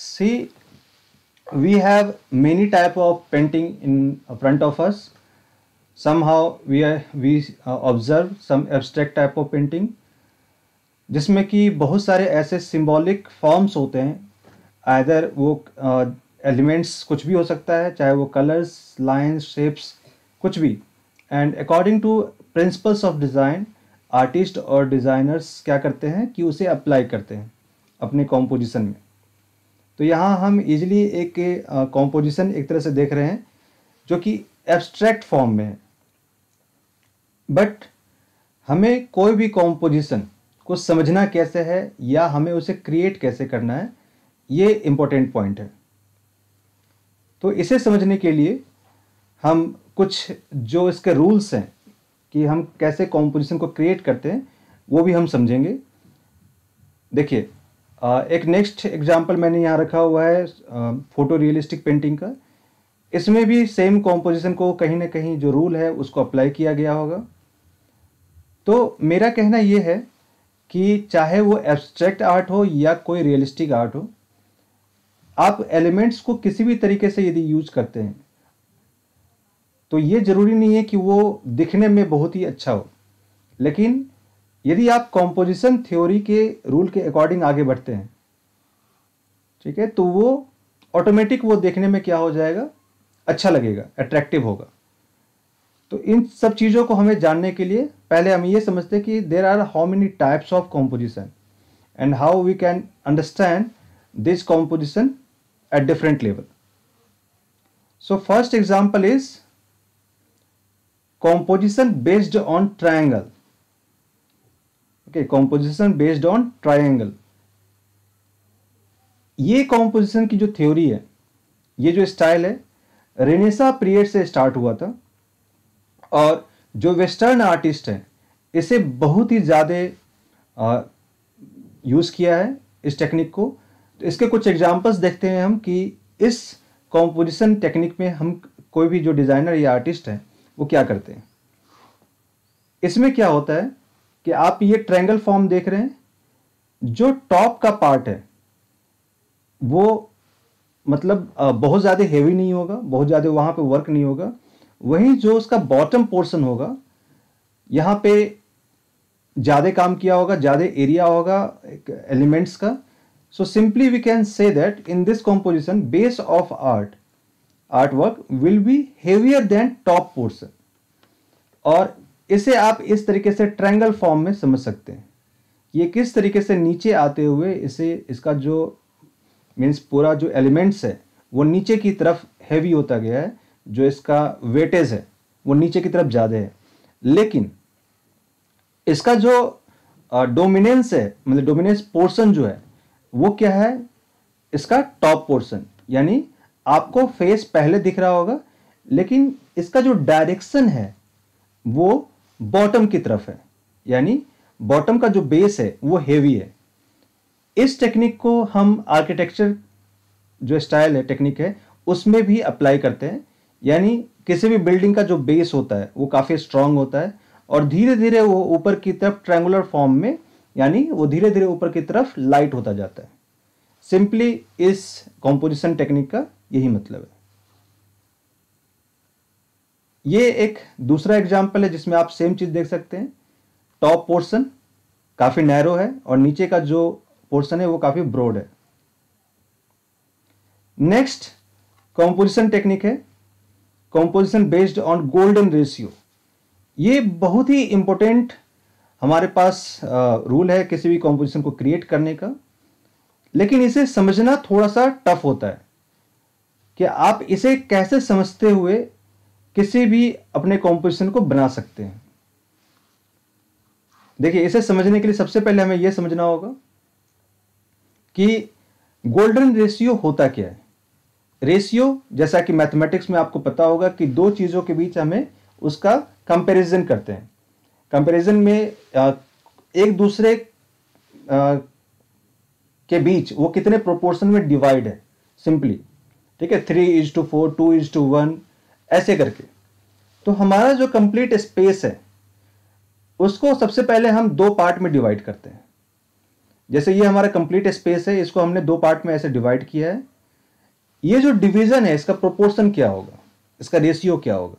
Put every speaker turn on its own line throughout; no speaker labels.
See, we have many type of painting in front of us. Somehow we observe some abstract type of painting, जिसमें कि बहुत सारे ऐसे symbolic forms होते हैं. आइदर वो एलिमेंट्स कुछ भी हो सकता है, चाहे वो कलर्स, लाइंस, शेप्स, कुछ भी. And according to principles of design, artist और डिज़ाइनर्स क्या करते हैं कि उसे अप्लाई करते हैं अपने कॉम्पोजिशन में. तो यहाँ हम इजीली एक कॉम्पोजिशन एक तरह से देख रहे हैं जो कि एब्स्ट्रैक्ट फॉर्म में है. बट हमें कोई भी कॉम्पोजिशन को समझना कैसे है या हमें उसे क्रिएट कैसे करना है, ये इम्पोर्टेंट पॉइंट है. तो इसे समझने के लिए हम कुछ जो इसके रूल्स हैं कि हम कैसे कॉम्पोजिशन को क्रिएट करते हैं वो भी हम समझेंगे. देखिए, एक नेक्स्ट एग्जांपल मैंने यहाँ रखा हुआ है फोटो रियलिस्टिक पेंटिंग का. इसमें भी सेम कॉम्पोजिशन को कहीं ना कहीं जो रूल है उसको अप्लाई किया गया होगा. तो मेरा कहना ये है कि चाहे वो एब्स्ट्रैक्ट आर्ट हो या कोई रियलिस्टिक आर्ट हो, आप एलिमेंट्स को किसी भी तरीके से यदि यूज करते हैं तो ये ज़रूरी नहीं है कि वो दिखने में बहुत ही अच्छा हो. लेकिन यदि आप कॉम्पोजिशन थ्योरी के रूल के अकॉर्डिंग आगे बढ़ते हैं, ठीक है, तो वो ऑटोमेटिक वो देखने में क्या हो जाएगा, अच्छा लगेगा, अट्रैक्टिव होगा. तो इन सब चीज़ों को हमें जानने के लिए पहले हम ये समझते हैं कि there are how many types of composition and how we can understand this composition at different level. So first example is composition based on triangle. Okay, composition based on triangle. ये composition की जो theory है, ये जो style है, Renaissance period से start हुआ था और जो वेस्टर्न आर्टिस्ट हैं इसे बहुत ही ज़्यादा यूज़ किया है इस टेक्निक को. तो इसके कुछ एग्जांपल्स देखते हैं हम कि इस कॉम्पोजिशन टेक्निक में हम कोई भी जो डिज़ाइनर या आर्टिस्ट है वो क्या करते हैं. इसमें क्या होता है कि आप ये ट्रायंगल फॉर्म देख रहे हैं. जो टॉप का पार्ट है वो मतलब बहुत ज़्यादा हेवी नहीं होगा, बहुत ज़्यादा वहाँ पे वर्क नहीं होगा. वहीं जो उसका बॉटम पोर्शन होगा, यहाँ पे ज़्यादा काम किया होगा, ज़्यादा एरिया होगा एलिमेंट्स का. So simply we can say that in this composition, base of artwork will be heavier than top portion. और इसे आप इस तरीके से ट्रायंगल फॉर्म में समझ सकते हैं. ये किस तरीके से नीचे आते हुए इसका जो मीन्स पूरा जो एलिमेंट्स है वो नीचे की तरफ हैवी होता गया है. जो इसका वेटेज है वो नीचे की तरफ ज़्यादा है. लेकिन इसका जो डोमिनेंस है, मतलब डोमिनेंस पोर्शन जो है वो क्या है, इसका टॉप पोर्शन. यानी आपको फेस पहले दिख रहा होगा लेकिन इसका जो डायरेक्शन है वो बॉटम की तरफ है. यानी बॉटम का जो बेस है वो हेवी है. इस टेक्निक को हम आर्किटेक्चर जो स्टाइल है, टेक्निक है, उसमें भी अप्लाई करते हैं. यानी किसी भी बिल्डिंग का जो बेस होता है वो काफ़ी स्ट्रांग होता है और धीरे धीरे वो ऊपर की तरफ ट्रायंगुलर फॉर्म में, यानी वो धीरे धीरे ऊपर की तरफ लाइट होता जाता है. सिंपली इस कॉम्पोजिशन टेक्निक का यही मतलब है. ये एक दूसरा एग्जांपल है जिसमें आप सेम चीज देख सकते हैं. टॉप पोर्शन काफी नैरो है और नीचे का जो पोर्शन है वो काफी ब्रॉड है. नेक्स्ट कॉम्पोजिशन टेक्निक है composition based on golden ratio. ये बहुत ही इंपॉर्टेंट हमारे पास रूल है किसी भी कॉम्पोजिशन को क्रिएट करने का. लेकिन इसे समझना थोड़ा सा टफ होता है कि आप इसे कैसे समझते हुए किसी भी अपने कॉम्पोजिशन को बना सकते हैं. देखिए, इसे समझने के लिए सबसे पहले हमें यह समझना होगा कि गोल्डन रेशियो होता क्या है. रेशियो, जैसा कि मैथमेटिक्स में आपको पता होगा कि दो चीजों के बीच हमें उसका कंपैरिजन करते हैं. कंपैरिजन में एक दूसरे के बीच वो कितने प्रोपोर्शन में डिवाइड है, सिंपली, ठीक है, 3:4, 2:1, ऐसे करके. तो हमारा जो कंप्लीट स्पेस है उसको सबसे पहले हम दो पार्ट में डिवाइड करते हैं. जैसे ये हमारा कंप्लीट स्पेस है, इसको हमने दो पार्ट में ऐसे डिवाइड किया है। ये जो डिवीजन है इसका प्रोपोर्शन क्या होगा, इसका रेशियो क्या होगा?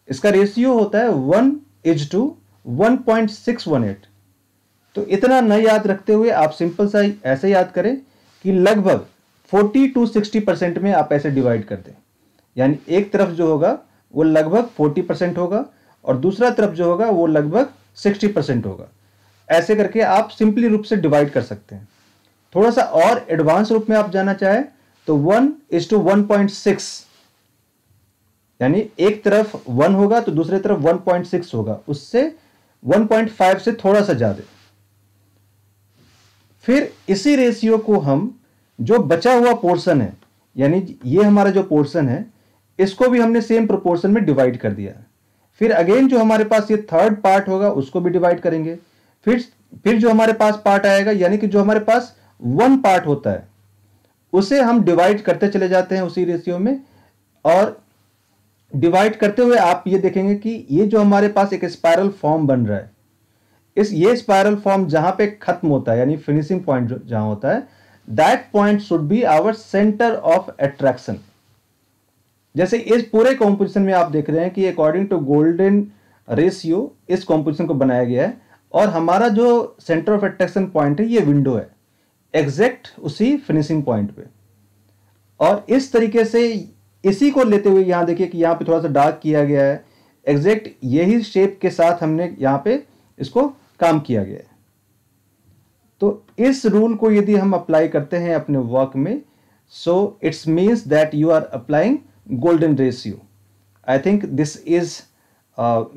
इसका रेशियो होता है 1:1.618। तो इतना न याद रखते हुए आप सिंपल सा ऐसे याद करें कि लगभग 40 to 60% में आप ऐसे डिवाइड कर दें। यानी एक तरफ जो होगा वो लगभग 40% होगा और दूसरा तरफ जो होगा वो लगभग 60% होगा। ऐसे करके आप सिंपली रूप से डिवाइड कर सकते हैं। थोड़ा सा और एडवांस रूप में आप जाना चाहें तो 1:1.6, यानी एक तरफ 1 होगा तो दूसरी तरफ 1.6 होगा, उससे 1.5 से थोड़ा सा ज्यादा। फिर इसी रेशियो को हम जो बचा हुआ पोर्शन है, यानी ये हमारा जो पोर्शन है, इसको भी हमने सेम प्रोपोर्शन में डिवाइड कर दिया है। फिर अगेन जो हमारे पास ये थर्ड पार्ट होगा उसको भी डिवाइड करेंगे। फिर जो हमारे पास पार्ट आएगा, यानी कि जो हमारे पास 1 पार्ट होता है उसे हम डिवाइड करते चले जाते हैं उसी रेशियो में। और डिवाइड करते हुए आप ये देखेंगे कि ये जो हमारे पास एक स्पाइरल फॉर्म बन रहा है, ये स्पाइरल फॉर्म जहां पे खत्म होता है, यानी फिनिशिंग पॉइंट जहां होता है, that point should be our centre of attraction. जैसे इस पूरे कॉम्पोजिशन में आप देख रहे हैं कि अकॉर्डिंग टू गोल्डन रेशियो इस कॉम्पोजिशन को बनाया गया है और हमारा जो सेंटर ऑफ अट्रैक्शन पॉइंट है ये विंडो है, एग्जैक्ट उसी फिनिशिंग पॉइंट पे। और इस तरीके से इसी को लेते हुए यहां देखिए कि यहां पे थोड़ा सा डार्क किया गया है, एग्जैक्ट यही शेप के साथ हमने यहां पे इसको काम किया गया है। तो इस रूल को यदि हम अप्लाई करते हैं अपने वर्क में, so it's means that you are applying golden ratio. I think this is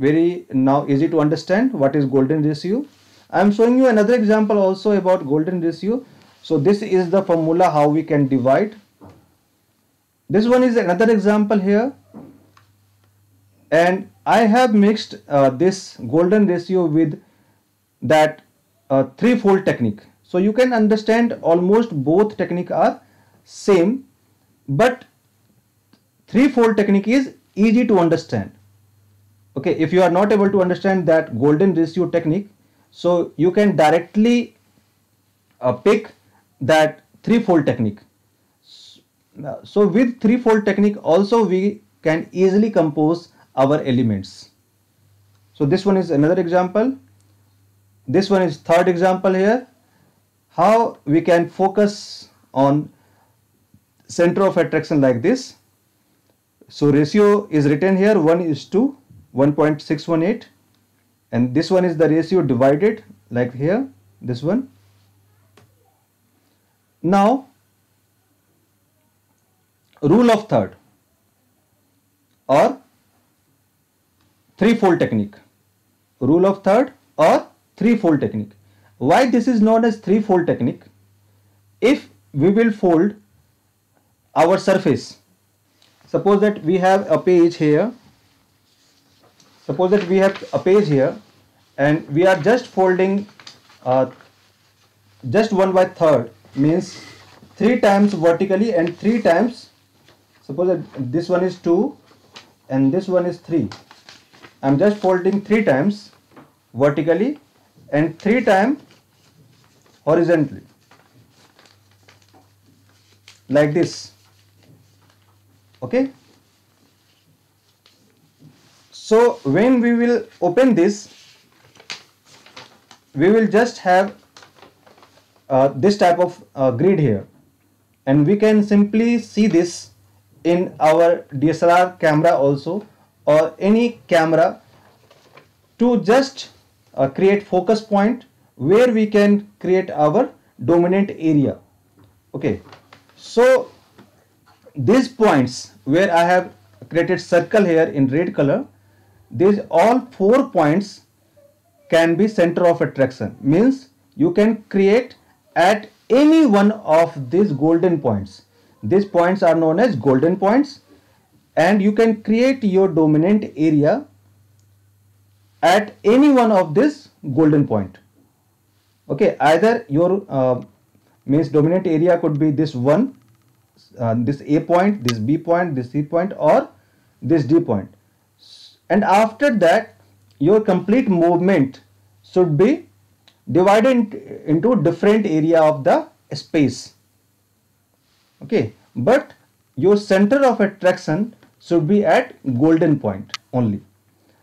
very now easy to understand what is golden ratio. I am showing you another example also about golden ratio. So this is the formula how we can divide. This one is another example here, and I have mixed this golden ratio with that threefold technique. So you can understand almost both technique are same, but threefold technique is easy to understand. Okay, if you are not able to understand that golden ratio technique, so you can directly pick that threefold technique. So with threefold technique also we can easily compose our elements. So this one is another example. This one is third example here. How we can focus on center of attraction like this. So ratio is written here 1:1.618, and this one is the ratio divided like here, this one. Now rule of third or threefold technique. Rule of third or threefold technique. Why this is known as threefold technique? If we will fold our surface, suppose that we have a page here, and we are just folding just 1/3, means 3 times vertically and 3 times, suppose that this one is 2 and this one is 3. I'm just folding 3 times vertically and 3 times horizontally like this. Okay, so when we will open this, we will just have this type of grid here, and we can simply see this in our DSLR camera also, or any camera, to just create focus point where we can create our dominant area. Okay, so these points where I have created circle here in red color, these all 4 points can be center of attraction, means you can create at any one of these golden points. These points are known as golden points, and you can create your dominant area at any one of this golden point. Okay, either your means dominant area could be this one, this A point, this B point, this C point, or this D point. And after that your complete movement should be divided into different area of the space. Okay, but your center of attraction should be at golden point only.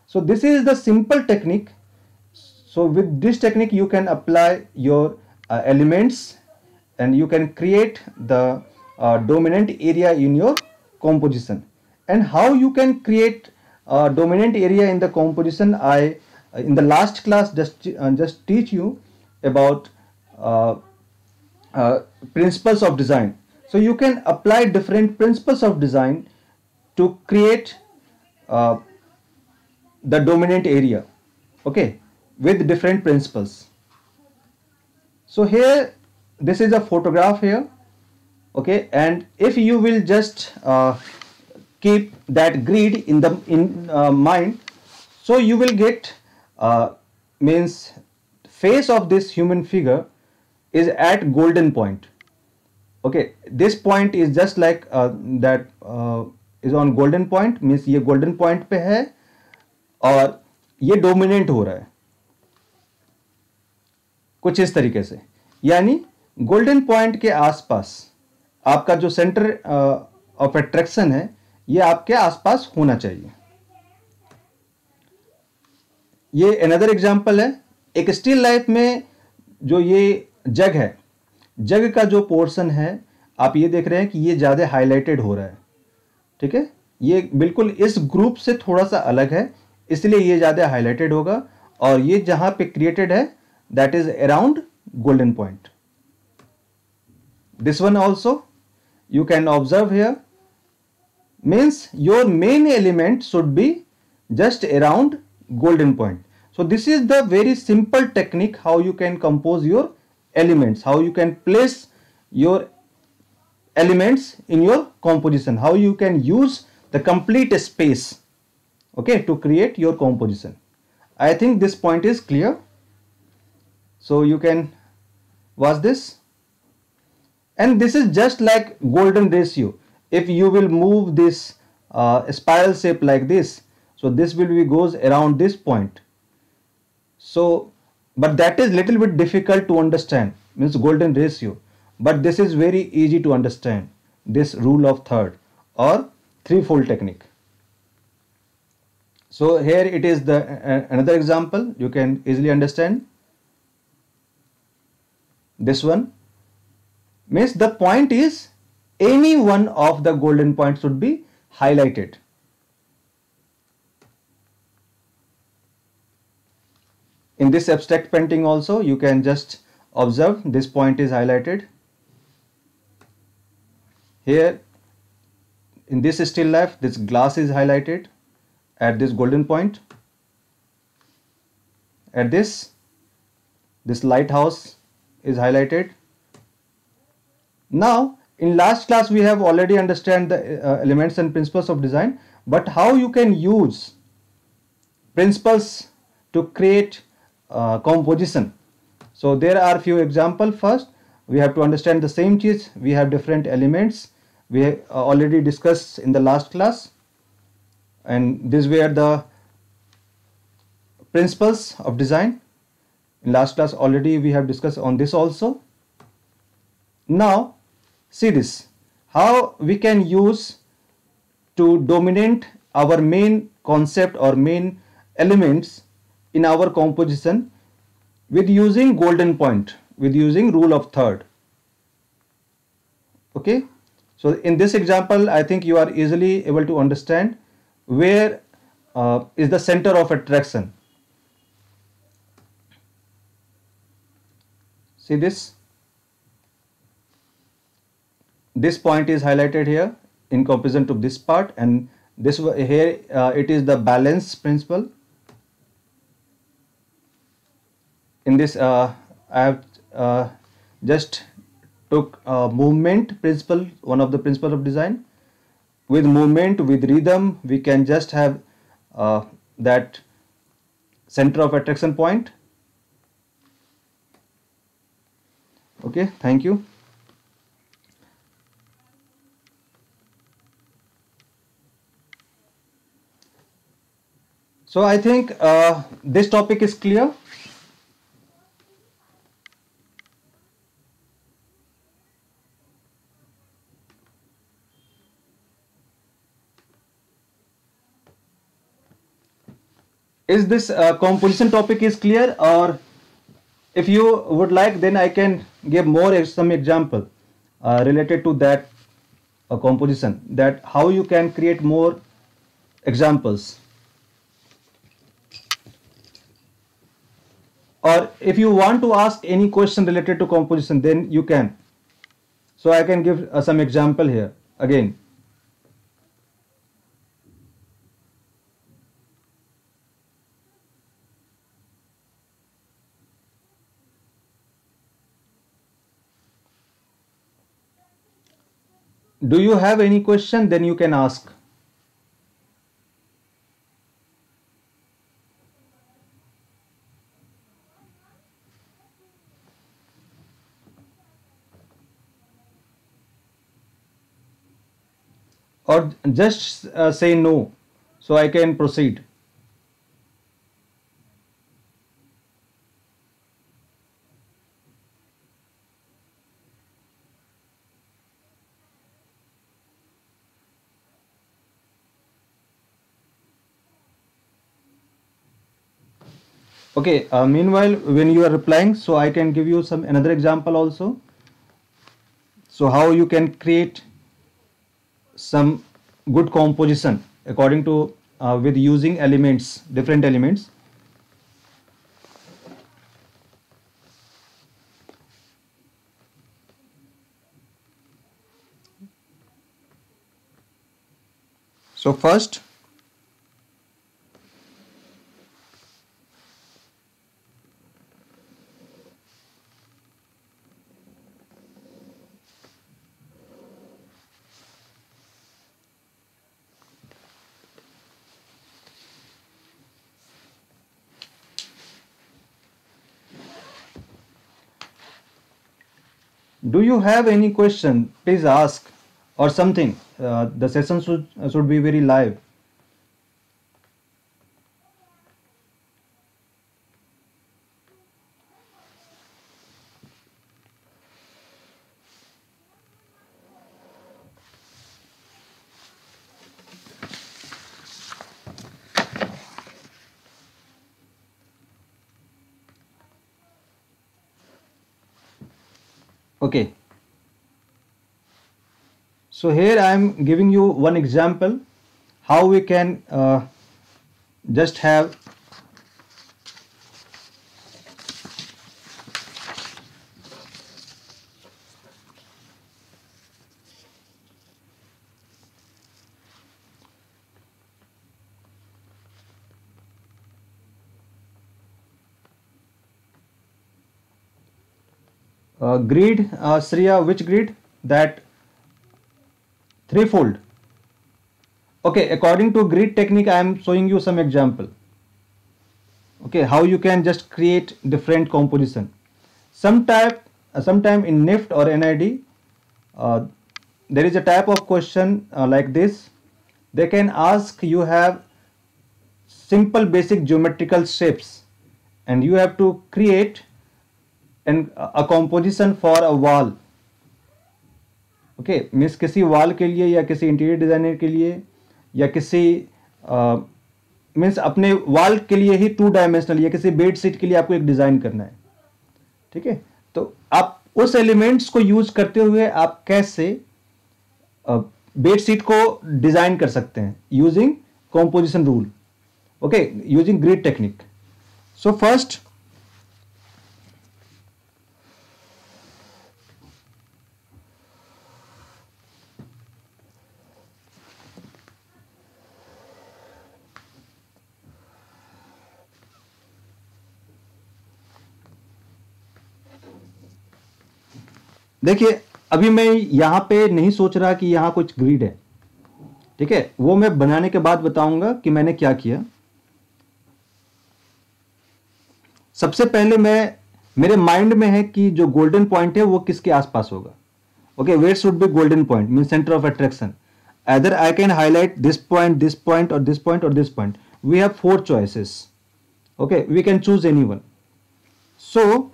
So this is the simple technique. So with this technique you can apply your elements and you can create the dominant area in your composition. And how you can create dominant area in the composition, I in the last class just teach you about uh, principles of design. So you can apply different principles of design to create uh, the dominant area, okay, with different principles. So here this is a photograph here, okay, and if you will just keep that grid in the mind, so you will get means face of this human figure is at golden point. Okay, this point is just like that is on golden point, means ये golden point पे है और ये dominant हो रहा है कुछ इस तरीके से, यानी गोल्डन पॉइंट के आसपास आपका जो सेंटर ऑफ अट्रैक्शन है ये आपके आसपास होना चाहिए. ये अनदर एग्जांपल है. एक स्टिल लाइफ में जो ये जग है, जग का जो पोर्शन है आप ये देख रहे हैं कि ये ज़्यादा हाईलाइटेड हो रहा है. ठीक है, ये बिल्कुल इस ग्रुप से थोड़ा सा अलग है, इसलिए ये ज़्यादा हाईलाइटेड होगा. और ये जहाँ पे क्रिएटेड है that is around golden point. This one also you can observe here, means your main element should be just around golden point. So this is the very simple technique how you can compose your elements, how you can place your elements in your composition, how you can use the complete space, okay, to create your composition. I think this point is clear. So you can watch this, and this is just like golden ratio. If you will move this spiral shape like this, so this will be goes around this point. So but that is little bit difficult to understand, means golden ratio, but this is very easy to understand, this rule of third or threefold technique. So here it is the another example you can easily understand. This one means the point is any one of the golden points should be highlighted. In this abstract painting also you can just observe this point is highlighted. Here in this still life this glass is highlighted at this golden point. At this lighthouse is highlighted. Now in last class we have already understand the elements and principles of design, but how you can use principles to create composition. So there are few examples. First we have to understand the same cheese, we have different elements, we have already discussed in the last class, and these were the principles of design. In last class already we have discussed on this also. Now see this, how we can use to dominate our main concept or main elements in our composition with using golden point, with using rule of third. Okay, so in this example I think you are easily able to understand where is the center of attraction. See this point is highlighted here in comparison to this part, and this here it is the balance principle. In this I have just took movement principle, one of the principles of design. With movement, with rhythm, we can just have that center of attraction point. Okay, thank you. So I think this topic is clear. Is this composition topic is clear, or if you would like, then I can give more some example related to that composition, that how you can create more examples. Or if you want to ask any question related to composition, then you can. So I can give some example here again. Do you have any question? Then you can ask. Or just say no, so I can proceed. Okay, meanwhile, when you are replying, so I can give you some another example also. So how you can create some good composition according to with using elements, different elements. So first, do you have any question? Please ask or something. The session should be very live. Okay. So here I am giving you one example how we can just have grid, Shreya, which grid? That threefold. Okay, according to grid technique, I am showing you some example. Okay, how you can just create different composition. Sometime in NIFT or NID, uh, there is a type of question like this. They can ask you have simple basic geometrical shapes, and you have to create a composition for a wall. Okay means किसी wall के लिए या किसी interior designer के लिए या किसी means अपने वॉल के लिए ही 2 डायमेंशनल या किसी बेड शीट के लिए आपको एक डिज़ाइन करना है. ठीक है, तो आप उस एलिमेंट्स को यूज करते हुए आप कैसे बेड शीट को डिजाइन कर सकते हैं using composition rule. Okay, using grid technique. So first देखिए, अभी मैं यहां पे नहीं सोच रहा कि यहां कुछ ग्रिड है. ठीक है, वो मैं बनाने के बाद बताऊंगा कि मैंने क्या किया. सबसे पहले मेरे माइंड में है कि जो गोल्डन पॉइंट है वो किसके आसपास होगा. Okay, where should be golden point mean centre of attraction. either I can highlight this point, this point, or this point, or this point. We have 4 choices. Okay, we can choose any one. So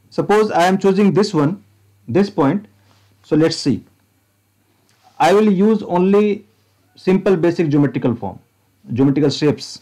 suppose I am choosing this one, this point. So let's see. I will use only simple basic geometrical form, geometrical shapes.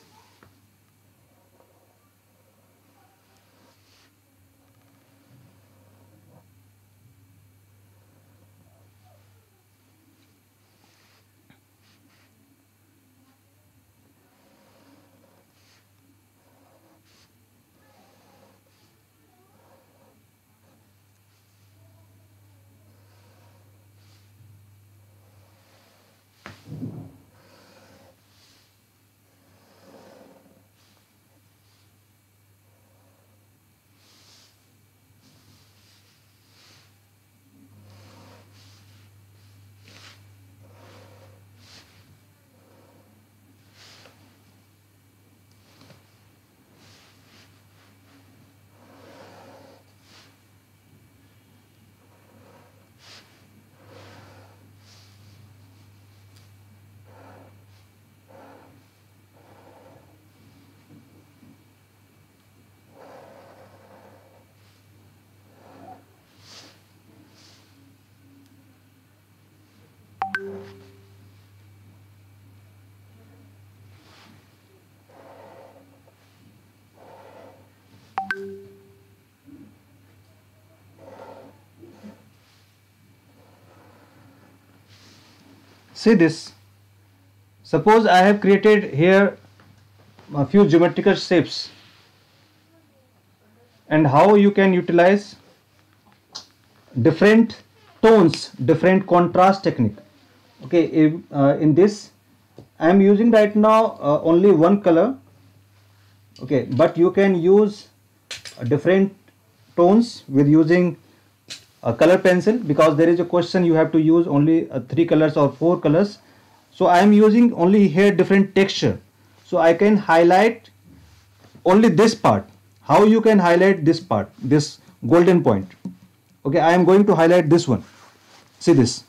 See this. Suppose I have created here a few geometrical shapes, and how you can utilize different tones, different contrast technique. Okay, in this I am using right now only one color. Okay, but you can use different tones with using a color pencil, because there is a question you have to use only 3 colors or 4 colors. So I am using only here different texture, so I can highlight only this part. How you can highlight this part, this golden point? Okay, I am going to highlight this one. See this.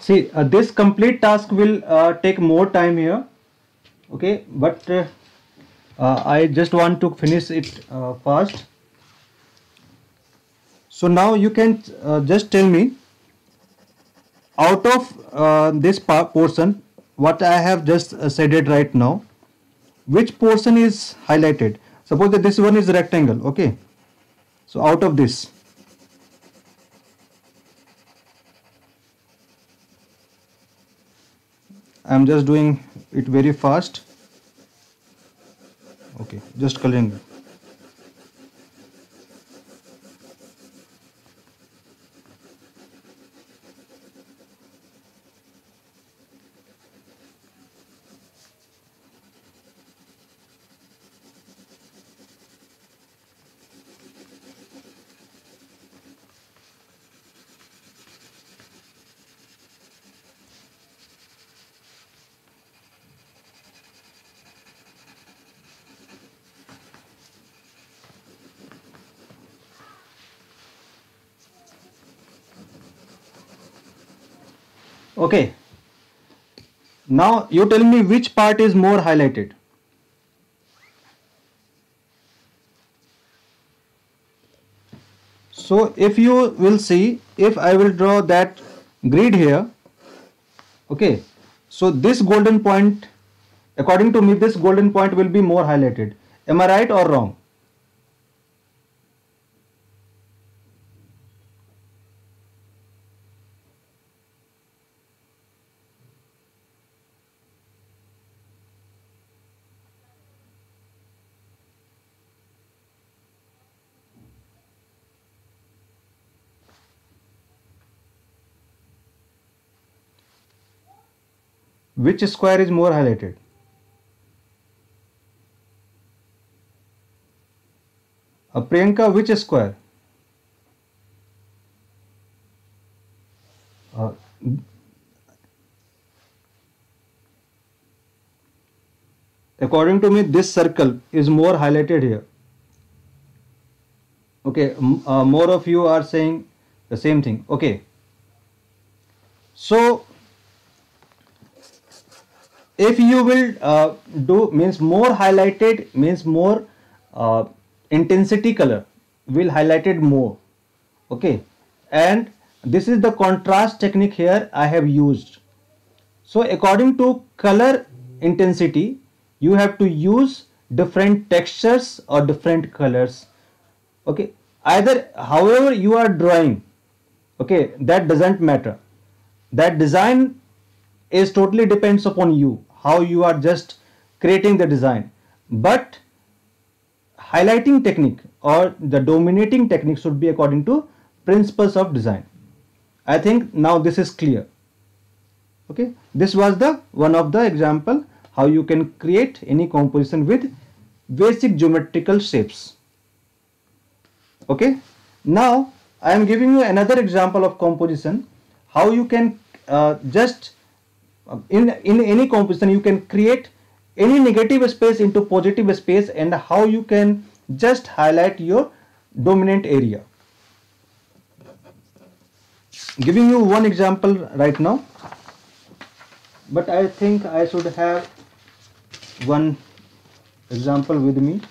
See, this complete task will take more time here. Okay, but I just want to finish it fast. So now you can just tell me, out of this portion, what I have just said it right now, which portion is highlighted? Suppose that this one is rectangle. Okay, so out of this, I am just doing it very fast. just coloring. Okay, now you tell me which part is more highlighted. So if you will see, if I will draw that grid here, okay, so this golden point, according to me, this golden point will be more highlighted. Am I right or wrong? Which square is more highlighted? Priyanka, which square? Uh, According to me, this circle is more highlighted here. Okay, more of you are saying the same thing. Okay, so if you will do means more highlighted means more intensity color will highlighted more. Okay, and this is the contrast technique here I have used. So according to color intensity, you have to use different textures or different colors. Okay, either however you are drawing, okay, that doesn't matter. That design is totally depends upon you, how you are just creating the design. But highlighting technique or the dominating technique should be according to principles of design. I think now this is clear. Okay, this was the one of the example how you can create any composition with basic geometrical shapes. Okay, now I am giving you another example of composition, how you can just in any composition you can create any negative space into positive space, and how you can just highlight your dominant area. Giving you one example right now, but I think I should have one example with me.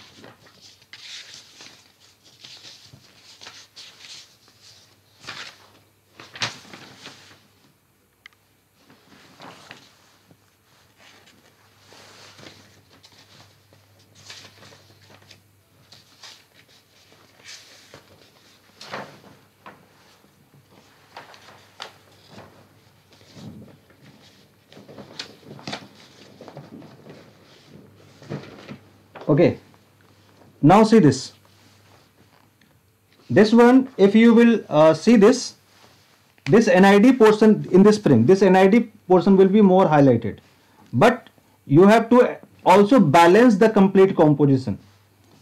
Okay, now see this. This one, if you will see this NID portion in this spring, this NID portion will be more highlighted. But you have to also balance the complete composition.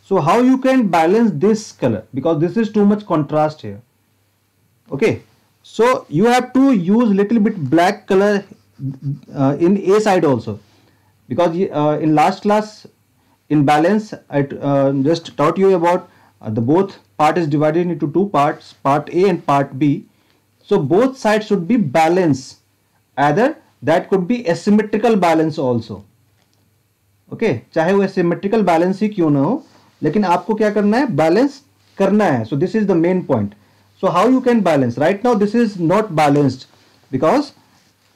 So how you can balance this color, because this is too much contrast here. Okay, so you have to use little bit black color in A side also, because in last class in balance I just taught you about the both part is divided into two parts, part A and part B. So both sides should be balanced, either that could be asymmetrical balance also. Okay, चाहे वो asymmetrical balance ही क्यों ना हो, लेकिन आपको क्या करना है, balance करना है. So this is the main point. So how you can balance? Right now this is not balanced because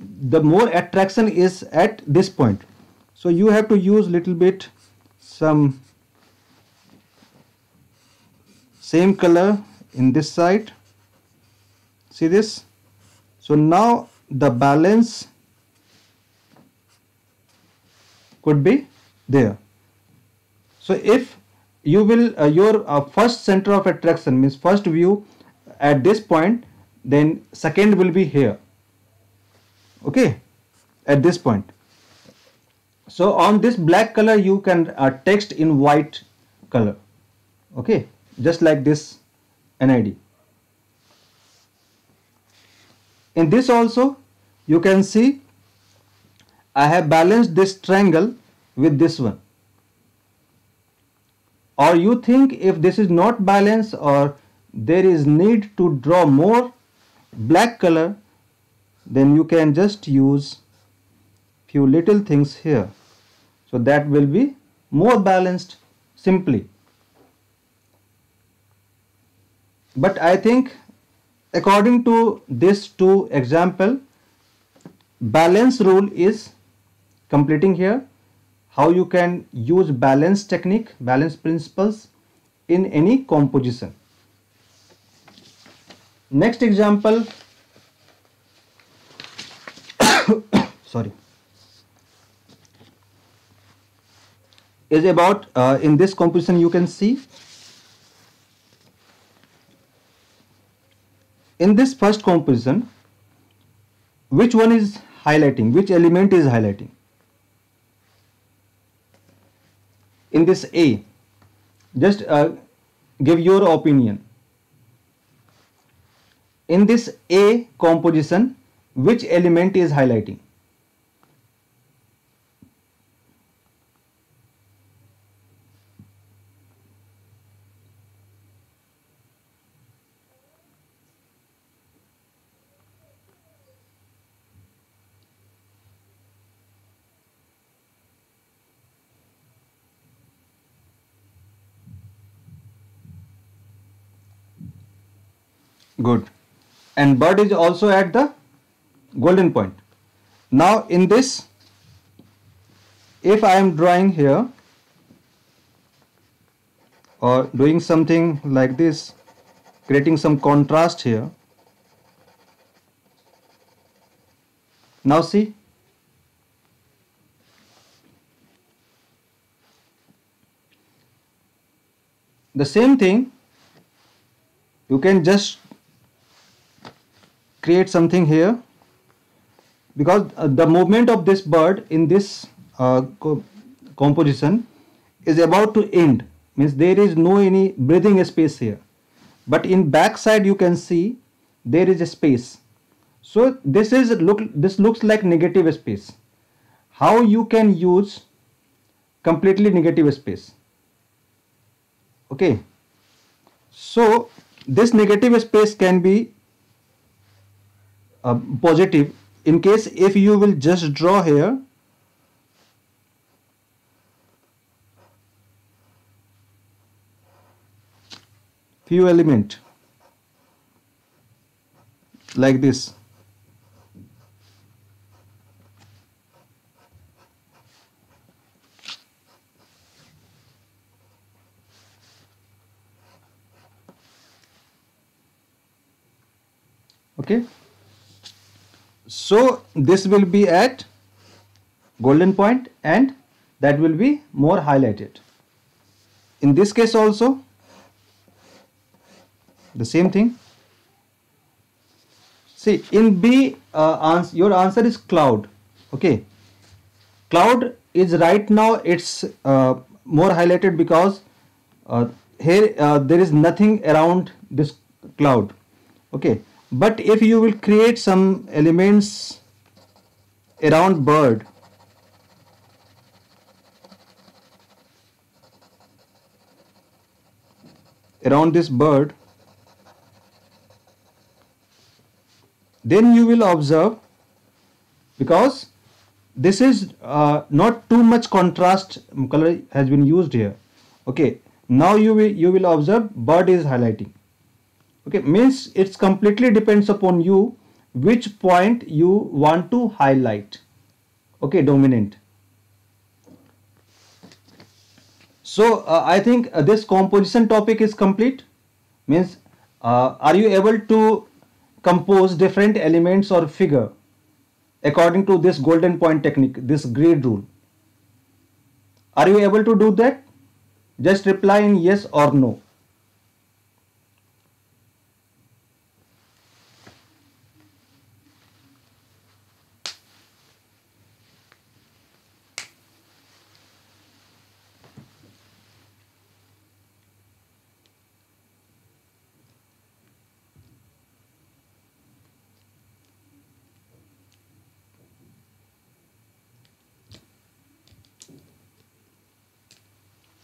the more attraction is at this point. So you have to use little bit some same color in this side. See this? So now the balance could be there. So if you will your first center of attraction means first view at this point, then second will be here, okay, at this point. So on this black color you can text in white color, okay, just like this NID. In this also you can see I have balanced this triangle with this one. Or you think if this is not balanced or there is need to draw more black color, then you can just use few little things here, so that will be more balanced simply. But I think according to this two example, balance rule is completing here, how you can use balance technique, balance principles in any composition. Next example sorry, is about in this composition you can see in this first composition which one is highlighting, which element is highlighting. In this A, just give your opinion. In this A composition, which element is highlighting? Good. And bird is also at the golden point. Now in this, if I am drawing here or doing something like this, creating some contrast here. Now see, the same thing, you can just create something here, because the movement of this bird in this composition is about to end, means there is no any breathing space here, but in back side you can see there is a space. So this looks like negative space. How you can use completely negative space? Okay, so this negative space can be positive in case if you will just draw here few element like this. Okay, so this will be at golden point and that will be more highlighted. In this case also the same thing. See, in B your answer is cloud. Okay, cloud is right now it's more highlighted because here there is nothing around this cloud. Okay, but if you will create some elements around bird, around this bird, then you will observe, because this is not too much contrast color has been used here. Okay, now you will observe bird is highlighting. Okay, means it's completely depends upon you which point you want to highlight. Okay, dominant. So I think this composition topic is complete. Means are you able to compose different elements or figure according to this golden point technique, this grid rule? Are you able to do that? Just reply in yes or no.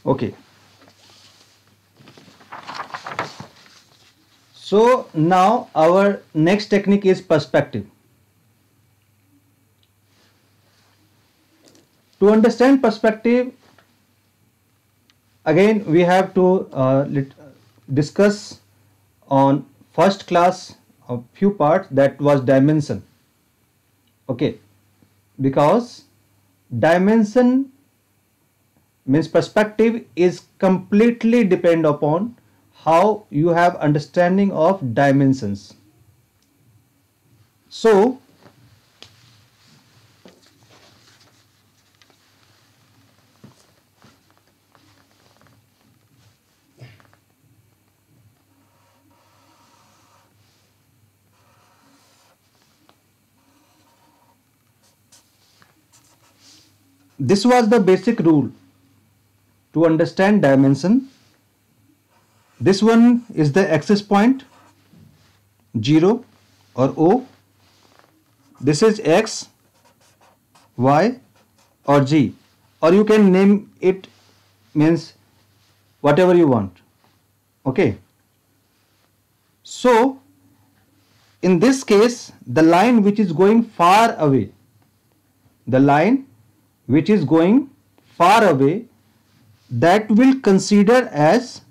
Okay. So now our next technique is perspective. To understand perspective, again we have to discuss on first class a few parts, that was dimension. Okay, because dimension means perspective is completely depend upon how you have understanding of dimensions. So this was the basic rule to understand dimension. This one is the axis point, 0 or O. This is X, Y or G, or you can name it, means whatever you want. Okay. So in this case, the line which is going far away, the line which is going far away, that will consider as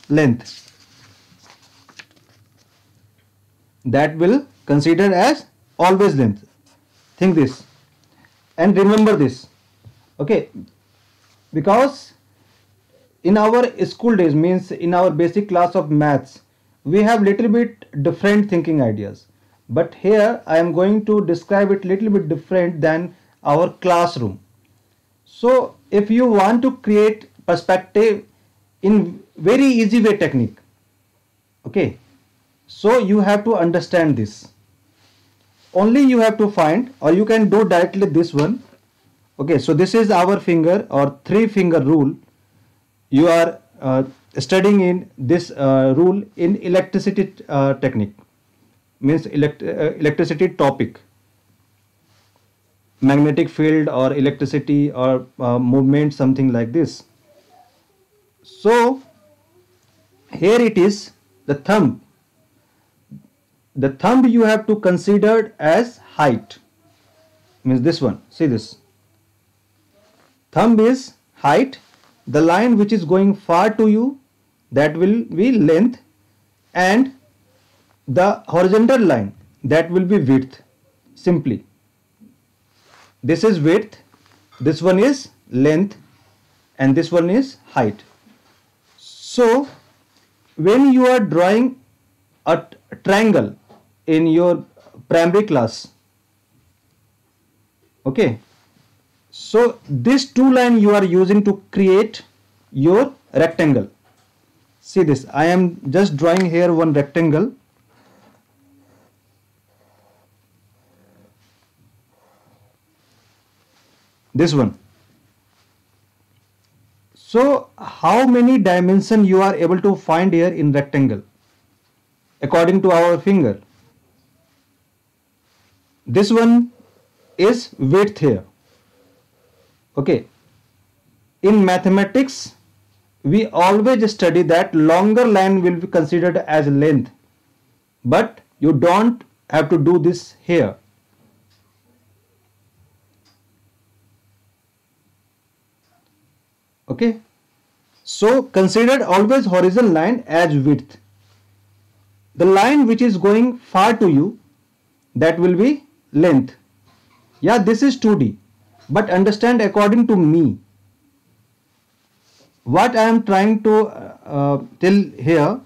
length. That will consider as always length. Think this and remember this. Okay, because in our school days, means in our basic class of maths, we have little bit different thinking ideas, but here I am going to describe it little bit different than our classroom. So if you want to create perspective in very easy way technique, okay, so you have to understand this. Only you have to find, or you can do directly this one. Okay, so this is our finger or 3-finger rule. You are studying in this rule in electricity technique, means electricity topic, magnetic field or electricity or movement, something like this. So here it is, the thumb. The thumb you have to consider as height, means this one. See this, thumb is height. The line which is going far to you, that will be length, and the horizontal line, that will be width. Simply, this is width, this one is length, and this one is height. So when you are drawing a triangle in your primary class, okay, so this two line you are using to create your rectangle. See this, I am just drawing here one rectangle. This one. So how many dimension you are able to find here in rectangle according to our finger? This one is width here. Okay, in mathematics we always study that longer line will be considered as length, but you don't have to do this here. Okay, so consider always horizontal line as width. The line which is going far to you, that will be length. Yeah, this is 2D, but understand according to me. What I am trying to tell here,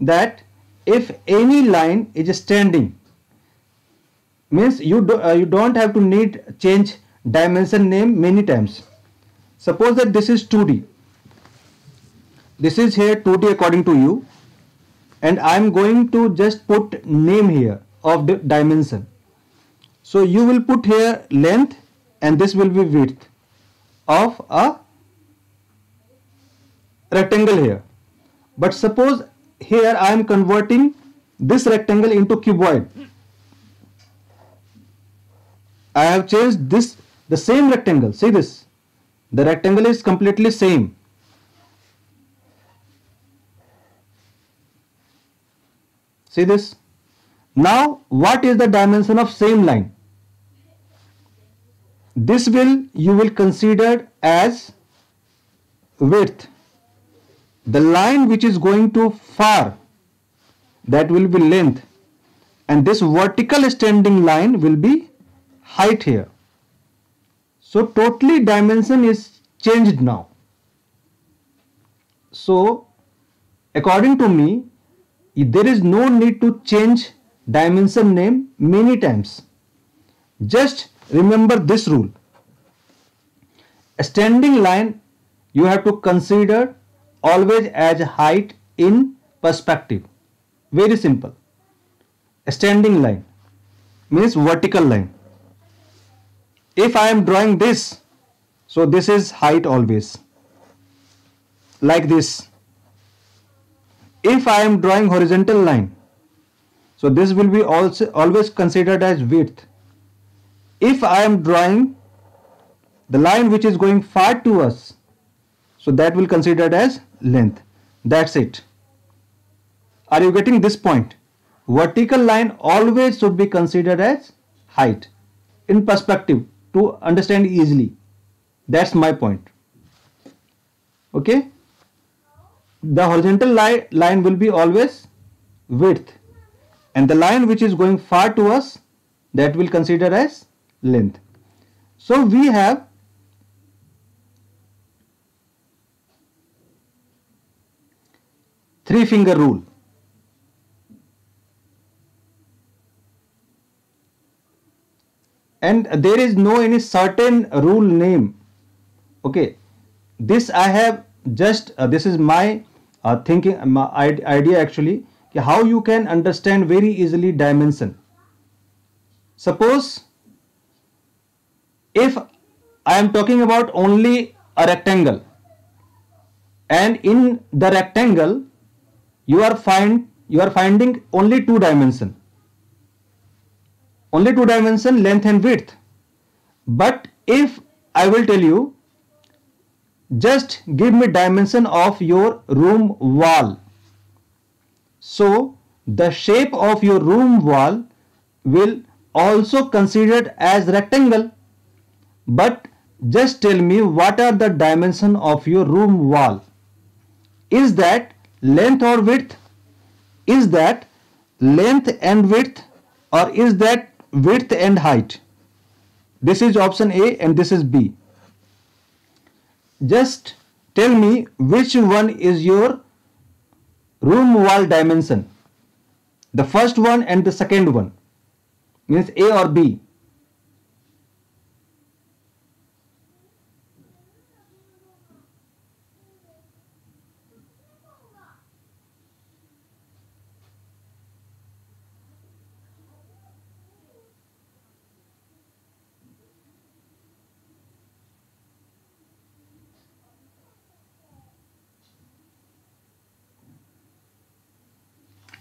that if any line is standing, means you don't have to need change dimension name many times. Suppose that this is 2D. This is here 2D according to you, and I am going to just put name here of the dimension. So you will put here length, and this will be width of a rectangle here. But suppose here I am converting this rectangle into cuboid. I have changed this, the same rectangle. See this, the rectangle is completely same. See this. Now what is the dimension of same line? This you will consider as width. The line which is going to far, that will be length, and this vertical standing line will be height here. So totally dimension is changed now. So according to me, there is no need to change dimension name many times. Just remember this rule. A standing line you have to consider always as height in perspective. Very simple. A standing line means vertical line. If I am drawing this, so this is height always, like this. If I am drawing horizontal line, so this will be also always considered as width. If I am drawing the line which is going far to us, so that will considered as length. That's it. Are you getting this point? Vertical line always should be considered as height in perspective to understand easily. That's my point. Okay. The horizontal line will be always width, and the line which is going far to us, that will consider as length. So we have three finger rule. And there is no any certain rule name. Okay, this I have just this is my thinking, my idea actually, how you can understand very easily dimension. Suppose if I am talking about only a rectangle, and in the rectangle you are finding only two dimension, length and width. But if I will tell you, just give me dimension of your room wall, so the shape of your room wall will also considered as rectangle. But just tell me, what are the dimension of your room wall? Is that length or width? Is that length and width, or is that width and height? This is option A and this is B. Just tell me which one is your room wall dimension. The first one and the second one, means A or B.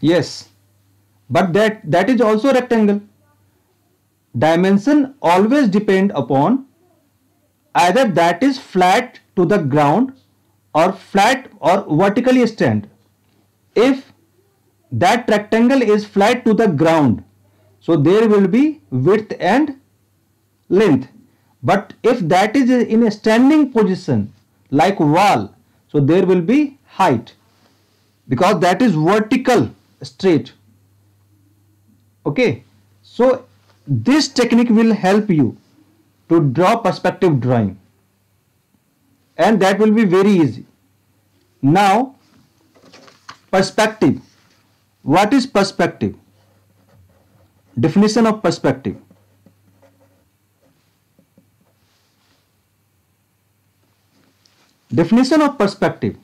Yes, but that is also rectangle. Dimension always depend upon either that is flat to the ground or flat or vertically stand. If that rectangle is flat to the ground, so there will be width and length. But if that is in a standing position like wall, so there will be height, because that is vertical straight. Okay, so this technique will help you to draw perspective drawing, and that will be very easy. Now perspective. What is perspective? Definition of perspective. Definition of perspective.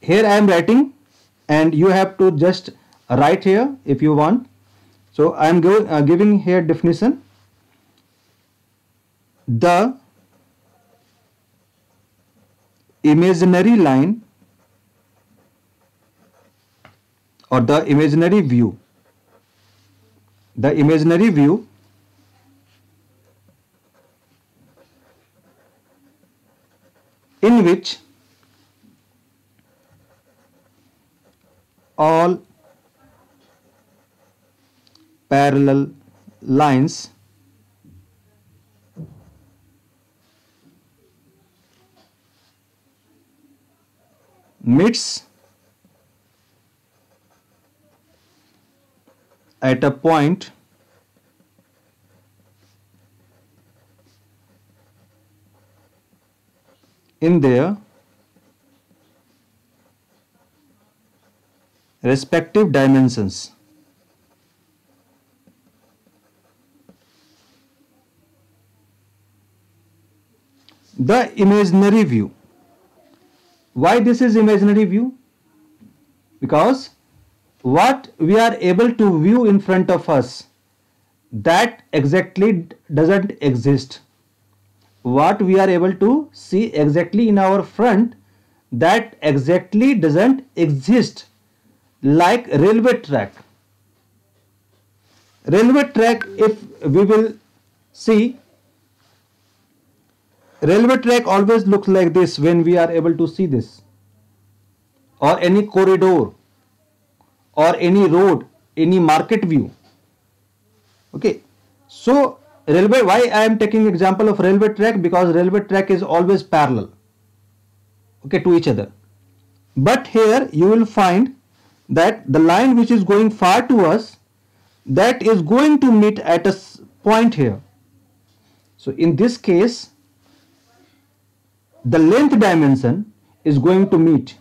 Here I am writing and you have to just write here if you want. So I am giving here definition. The imaginary line or the imaginary view. The imaginary view in which all parallel lines meets at a point in their respective dimensions. The imaginary view. Why this is imaginary view? Because what we are able to view in front of us, that exactly doesn't exist. What we are able to see exactly in our front, that exactly doesn't exist. Like railway track. Railway track, if we will see, railway track always looks like this when we are able to see this, or any corridor, or any road, any market view. Okay, so railway, why I am taking example of railway track? Because railway track is always parallel, okay, to each other. But here you will find that the line which is going far to us, that is going to meet at a point here. So in this case, the length dimension is going to meet,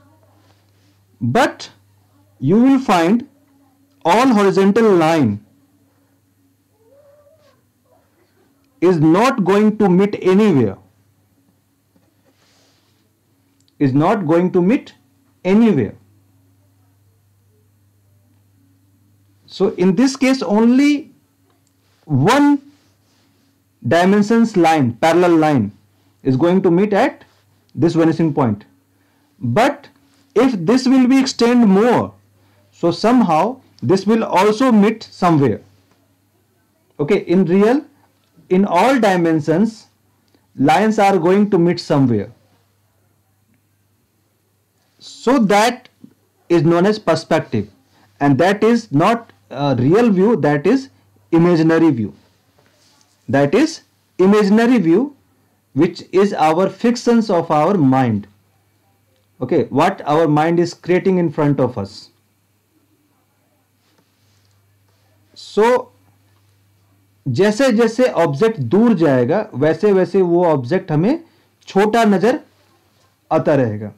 but you will find all horizontal line is not going to meet anywhere. Is not going to meet anywhere. So in this case, only one dimensions line, parallel line, is going to meet at this vanishing point. But if this will be extend more, so somehow this will also meet somewhere. Okay, in real, in all dimensions, lines are going to meet somewhere. So that is known as perspective, and that is not a real view, that is imaginary view. That is imaginary view, which is our fictions of our mind. Okay, what our mind is creating in front of us. So जैसे जैसे object दूर जाएगा, वैसे वैसे वो object हमें छोटा नजर आता रहेगा,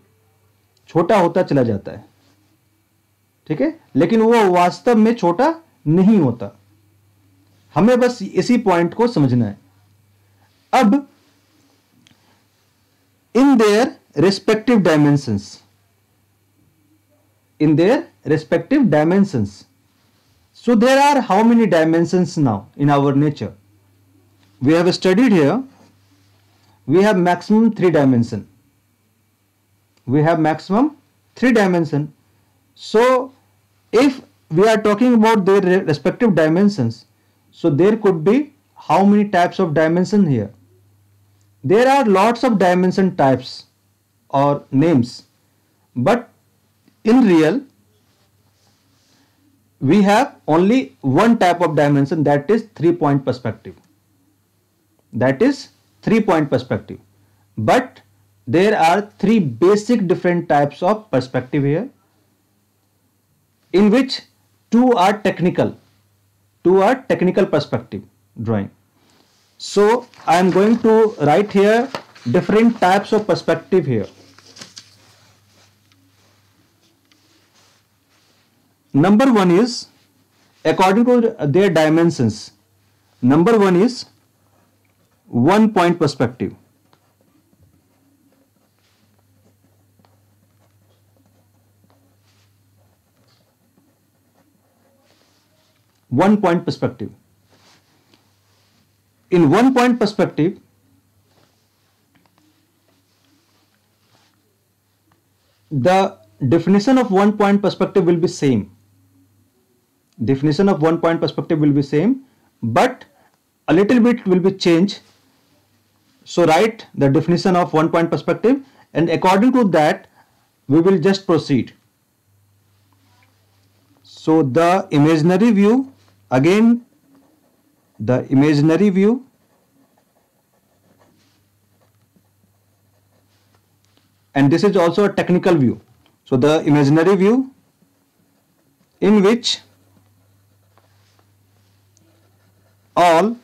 छोटा होता चला जाता है, ठीक है, लेकिन वो वास्तव में छोटा नहीं होता. हमें बस इसी पॉइंट को समझना है. अब in their respective dimensions, in their respective dimensions. So there are how many dimensions now in our nature? We have studied here, we have maximum 3 dimension. We have maximum 3 dimension. So if we are talking about their respective dimensions, so there could be how many types of dimension here? There are lots of dimension types or names, but in real we have only one type of dimension, that is 3-point perspective. That is 3-point perspective. But there are 3 basic different types of perspective here, in which 2 are technical. 2 are technical perspective drawing. So I am going to write here different types of perspective here. Number 1 is, according to their dimensions, number 1 is 1-point perspective. one point perspective. In one point perspective, the definition of one point perspective will be same. Definition of one point perspective will be same, but a little bit will be changed. So write the definition of one point perspective, and according to that we will just proceed. So the imaginary view, again the imaginary view, and this is also a technical view. So the imaginary view, in which all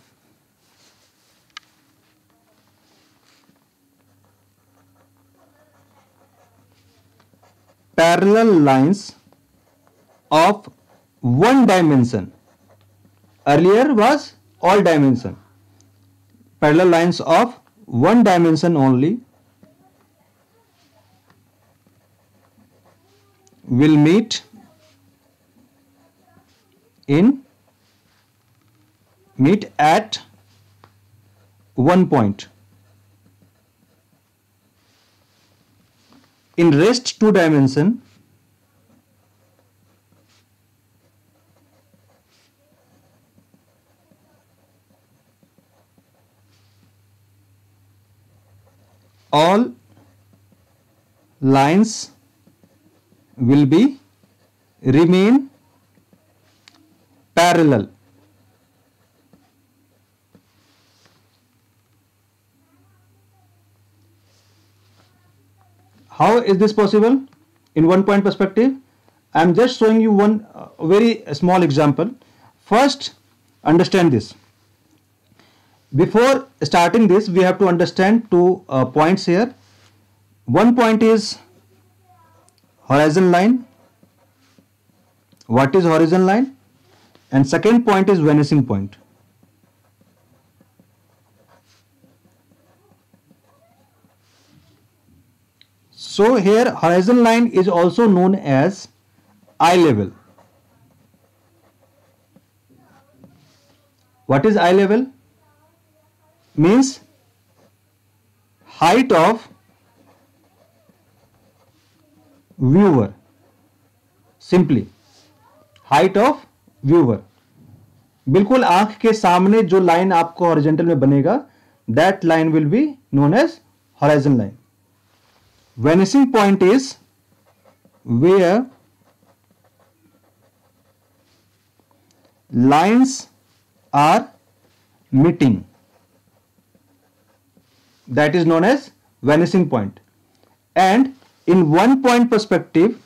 parallel lines of one dimension, earlier was all dimension, parallel lines of one dimension only will meet at one point. In rest two dimension, all lines will be remain parallel. How is this possible in one point perspective? I am just showing you one very small example. First, understand this. Before starting this, we have to understand two points here. One point is horizon line. What is horizon line? And second point is vanishing point. So here horizon line is also known as eye level. What is eye level? Means height of viewer. Simply height of viewer. बिल्कुल आंख के सामने जो line आपको horizontal में बनेगा, that line will be known as horizon line. Vanishing point is where lines are meeting. That is known as vanishing point. And in one point perspective,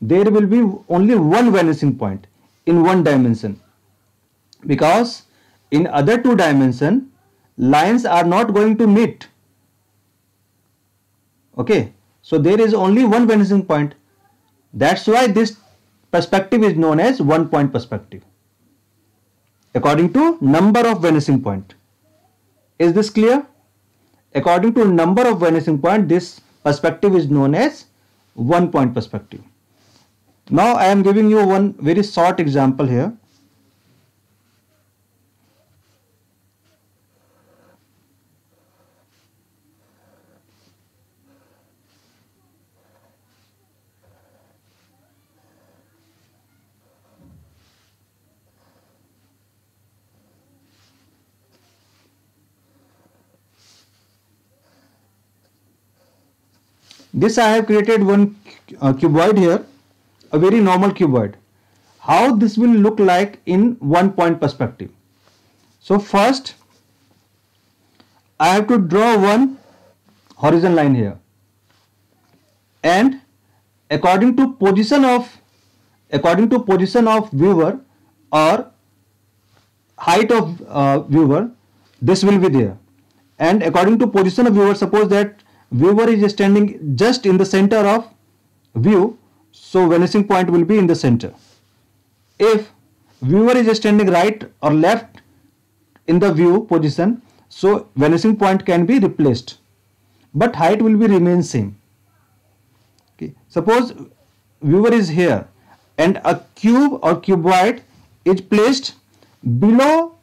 there will be only one vanishing point in one dimension, because in other two dimensions lines are not going to meet. Okay, so there is only one vanishing point. That's why this perspective is known as one point perspective, according to number of vanishing point. Is this clear? According to number of vanishing point, this perspective is known as one point perspective. Now I am giving you one very short example here. This I have created one cuboid here, a very normal cuboid. How this will look like in one point perspective? So first I have to draw one horizon line here, and according to position of viewer or height of viewer, this will be there. And according to position of viewer, suppose that viewer is standing just in the center of view, so vanishing point will be in the center. If viewer is standing right or left in the view position, so vanishing point can be replaced, but height will be remain same. Okay. Suppose viewer is here and a cube or cuboid is placed below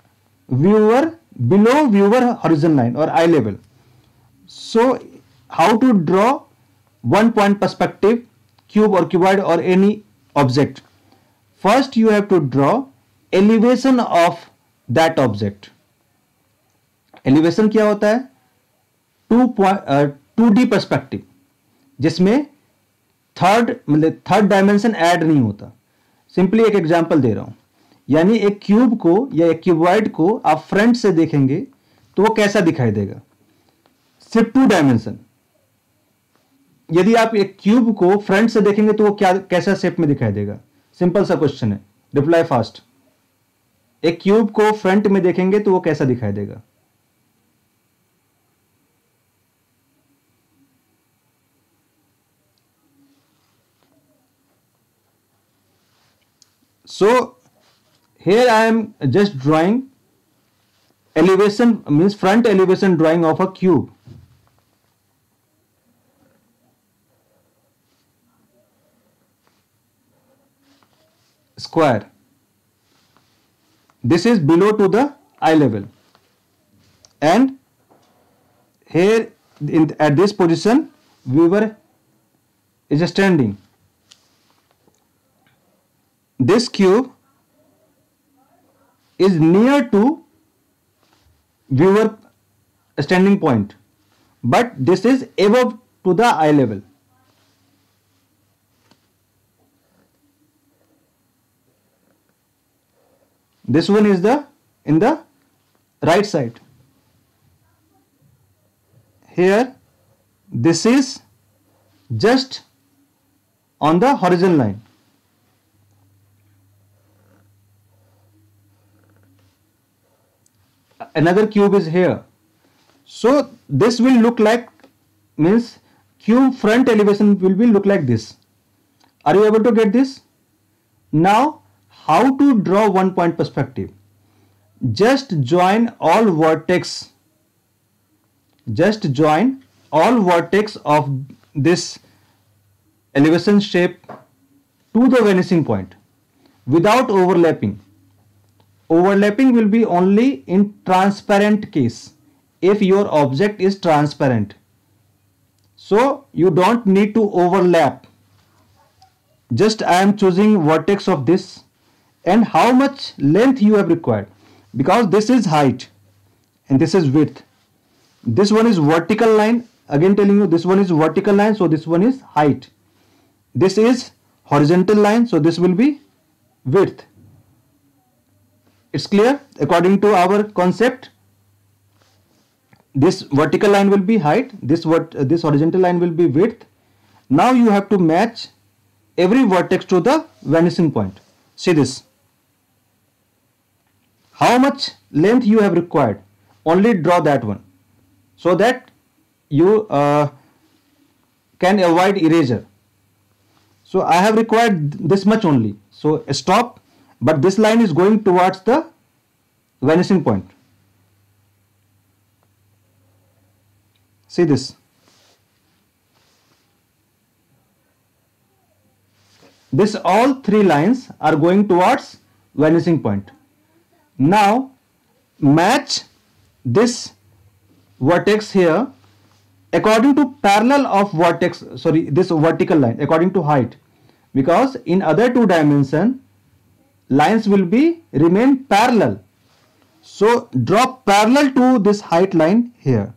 viewer horizon line or eye level. So how to draw one point perspective, cube or cuboid or any object? First you have to draw elevation of that object. Elevation क्या होता है? 2D perspective, जिसमें third dimension add नहीं होता. Simply एक example दे रहा हूं. यानी एक क्यूब को या एक क्यूबॉइड को आप फ्रंट से देखेंगे तो वो कैसा दिखाई देगा? सिर्फ 2 डायमेंशन. यदि आप एक क्यूब को फ्रंट से देखेंगे तो वो कैसा शेप में दिखाई देगा? सिंपल सा क्वेश्चन है, रिप्लाई फास्ट. एक क्यूब को फ्रंट में देखेंगे तो वो कैसा दिखाई देगा? So here I am just drawing elevation, means front elevation drawing of a cube. Square. This is below to the eye level, and here at this position viewer is standing. This cube is near to viewer standing point, but this is above to the eye level. This one is in the right side. Here this is just on the horizon line. Another cube is here. So this will look like, means cube front elevation will be look like this. Are you able to get this? Now how to draw one point perspective? Just join all vertex. Just join all vertex of this elevation shape to the vanishing point without overlapping. Overlapping will be only in transparent case, if your object is transparent. So you don't need to overlap. Just I am choosing vertex of this, and how much length you have required, because this is height and this is width. This one is vertical line, again telling you this one is vertical line, so this one is height. This is horizontal line, so this will be width. It's clear? According to our concept, this vertical line will be height, this horizontal line will be width. Now you have to match every vertex to the vanishing point. See this. How much length you have required? Only draw that one, so that you can avoid erasure. So I have required this much only. So stop. But this line is going towards the vanishing point. See this. This all 3 lines are going towards vanishing point. Now match this vertex here according to parallel of vertex, this vertical line according to height, because in other 2 dimension lines will be remain parallel. So draw parallel to this height line here.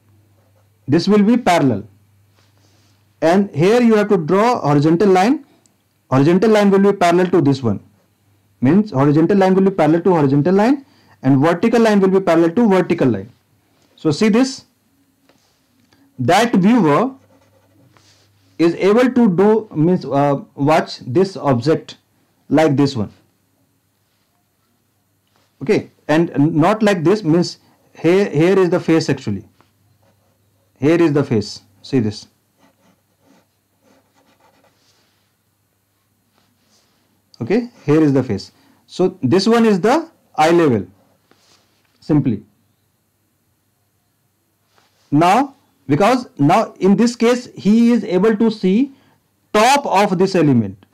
This will be parallel, and here you have to draw horizontal line. Horizontal line will be parallel to this one, means horizontal line will be parallel to horizontal line, and vertical line will be parallel to vertical line. So see this, that viewer is able to do, means watch this object like this one. Okay, and not like this, means here is the face actually. Here is the face. See this. Okay, here is the face. So this one is the eye level. Simply. Now, because now in this case he is able to see top of this element,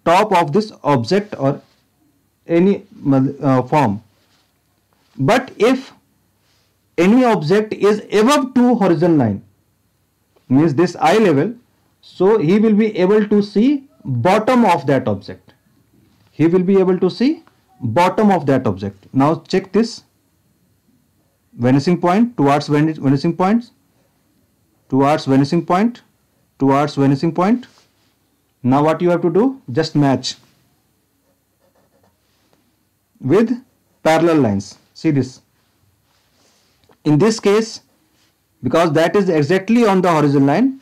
top of this object or any form, but if any object is above two horizontal line, means this eye level, so he will be able to see bottom of that object. He will be able to see bottom of that object. Now check this vanishing point towards vanishing points, towards vanishing point, towards vanishing point. Now what you have to do, just match with parallel lines. See this. In this case, because that is exactly on the horizontal line,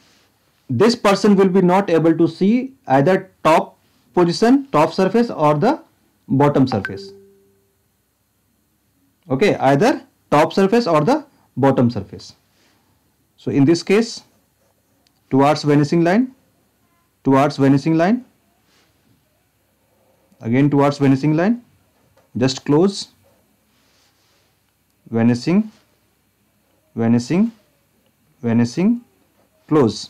this person will be not able to see either top position, top surface, or the bottom surface. Okay, either top surface or the bottom surface. So in this case, towards vanishing line, towards vanishing line, again towards vanishing line, just close, vanishing, vanishing, vanishing, close.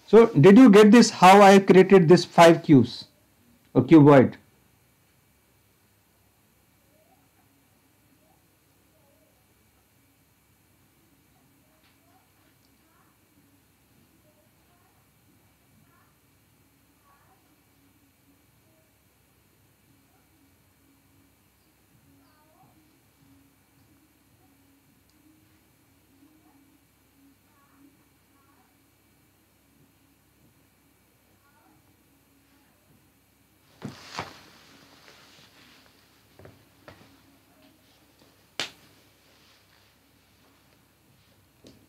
So did you get this, how I created this 5 cubes or cuboid?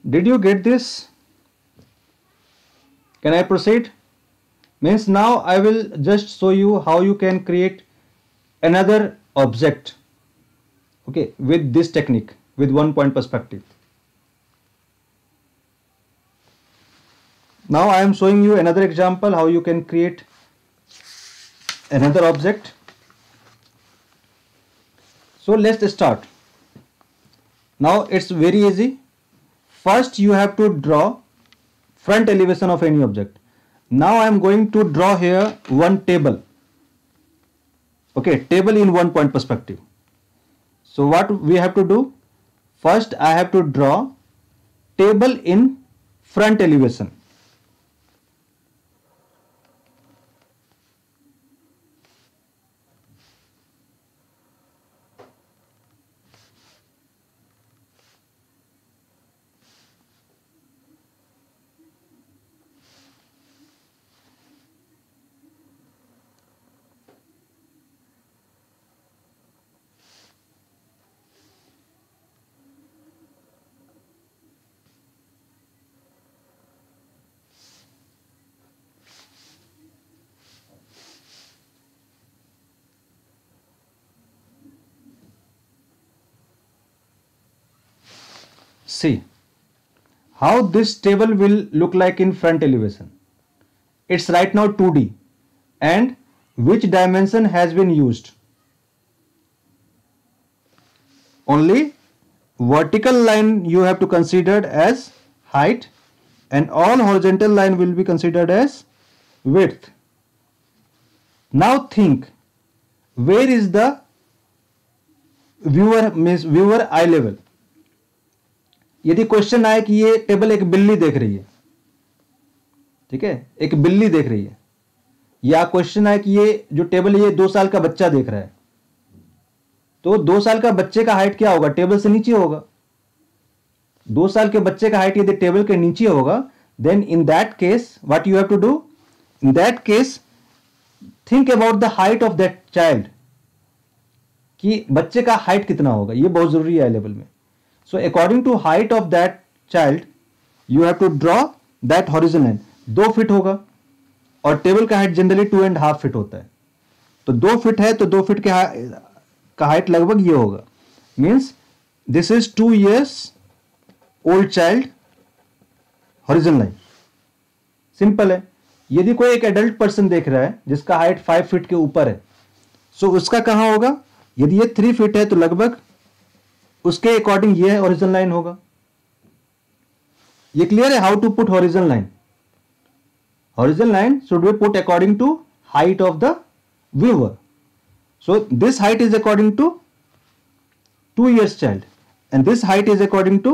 Did you get this? Can I proceed? Means now I will just show you how you can create another object, okay, with this technique, with one point perspective. Now I am showing you another example how you can create another object. So let's start. Now it's very easy. First you have to draw front elevation of any object. Now I am going to draw here one table. Okay, table in one point perspective. So what we have to do? First I have to draw table in front elevation. See how this table will look like in front elevation. It's right now 2D, and which dimension has been used? Only vertical line you have to consider as height, and all horizontal line will be considered as width. Now think, where is the viewer eye level? यदि question आए कि ये table एक बिल्ली देख रही है, ठीक है, एक बिल्ली देख रही है, या क्वेश्चन आए कि ये जो टेबल है ये 2 साल का बच्चा देख रहा है, तो 2 साल का बच्चे का हाइट क्या होगा? टेबल से नीचे होगा. 2 साल के बच्चे का हाइट यदि टेबल के नीचे होगा, then in that case what you have to do? In that case think about the height of that child, कि बच्चे का हाइट कितना होगा. ये बहुत जरूरी है लेवल में. So according to height of that child, you have to draw that horizon line. 2 feet होगा, और टेबल का हाइट जनरली 2.5 फीट होता है. तो 2 फीट है, तो 2 फीट का हाइट लगभग ये होगा. Means this is 2 years old child, horizontal line. Simple है. यदि कोई एक एडल्ट पर्सन देख रहा है जिसका हाइट 5 फीट के ऊपर है, सो उसका कहां होगा? यदि ये 3 फीट है तो लगभग उसके अकॉर्डिंग ये हॉरिजॉन्टल लाइन होगा. ये क्लियर है how to put horizontal line? Horizontal line should be put according to height of the viewer. So this height is according to 2 years child, and this height is according to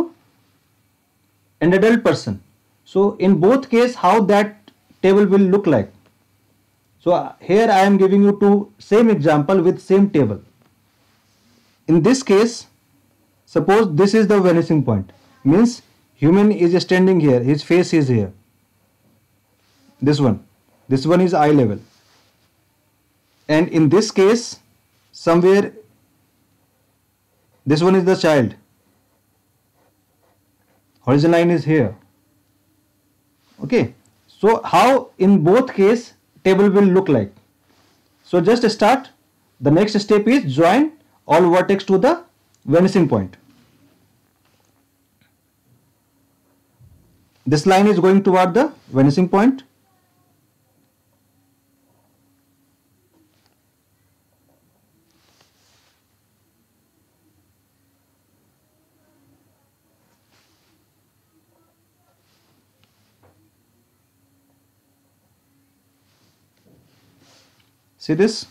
an adult person. So in both case, how that table will look like? So here I am giving you two same example with same table. In this case, suppose this is the vanishing point, means human is standing here, his face is here. This one is eye level. And in this case, somewhere this one is the child, horizon line is here. Okay, so how in both case table will look like? So just start. The next step is join all vertex to the vanishing point. This line is going toward the vanishing point. See this?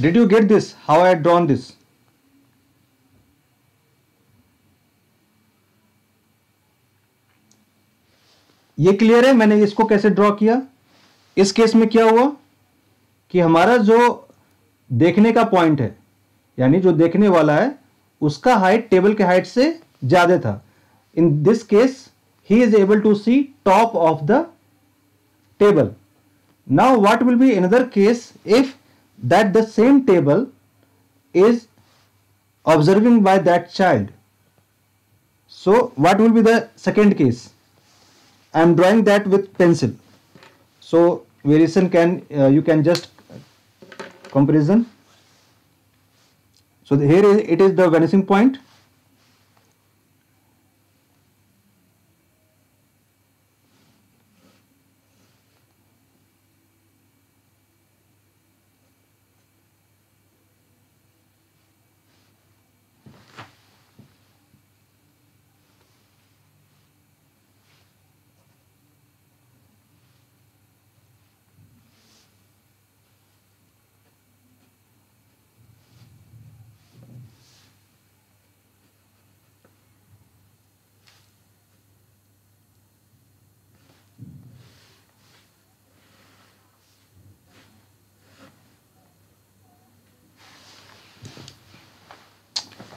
Did you get this? How I had drawn this? ये clear है मैंने इसको कैसे draw किया? इस case में क्या हुआ कि हमारा जो देखने का पॉइंट है, यानी जो देखने वाला है, उसका हाइट टेबल के हाइट से ज्यादा था. In this case he is able to see top of the table. Now what will be another case if that the same table is observing by that child? So what will be the second case? I am drawing that with pencil. So variation can you can just comparison. So here it is the vanishing point.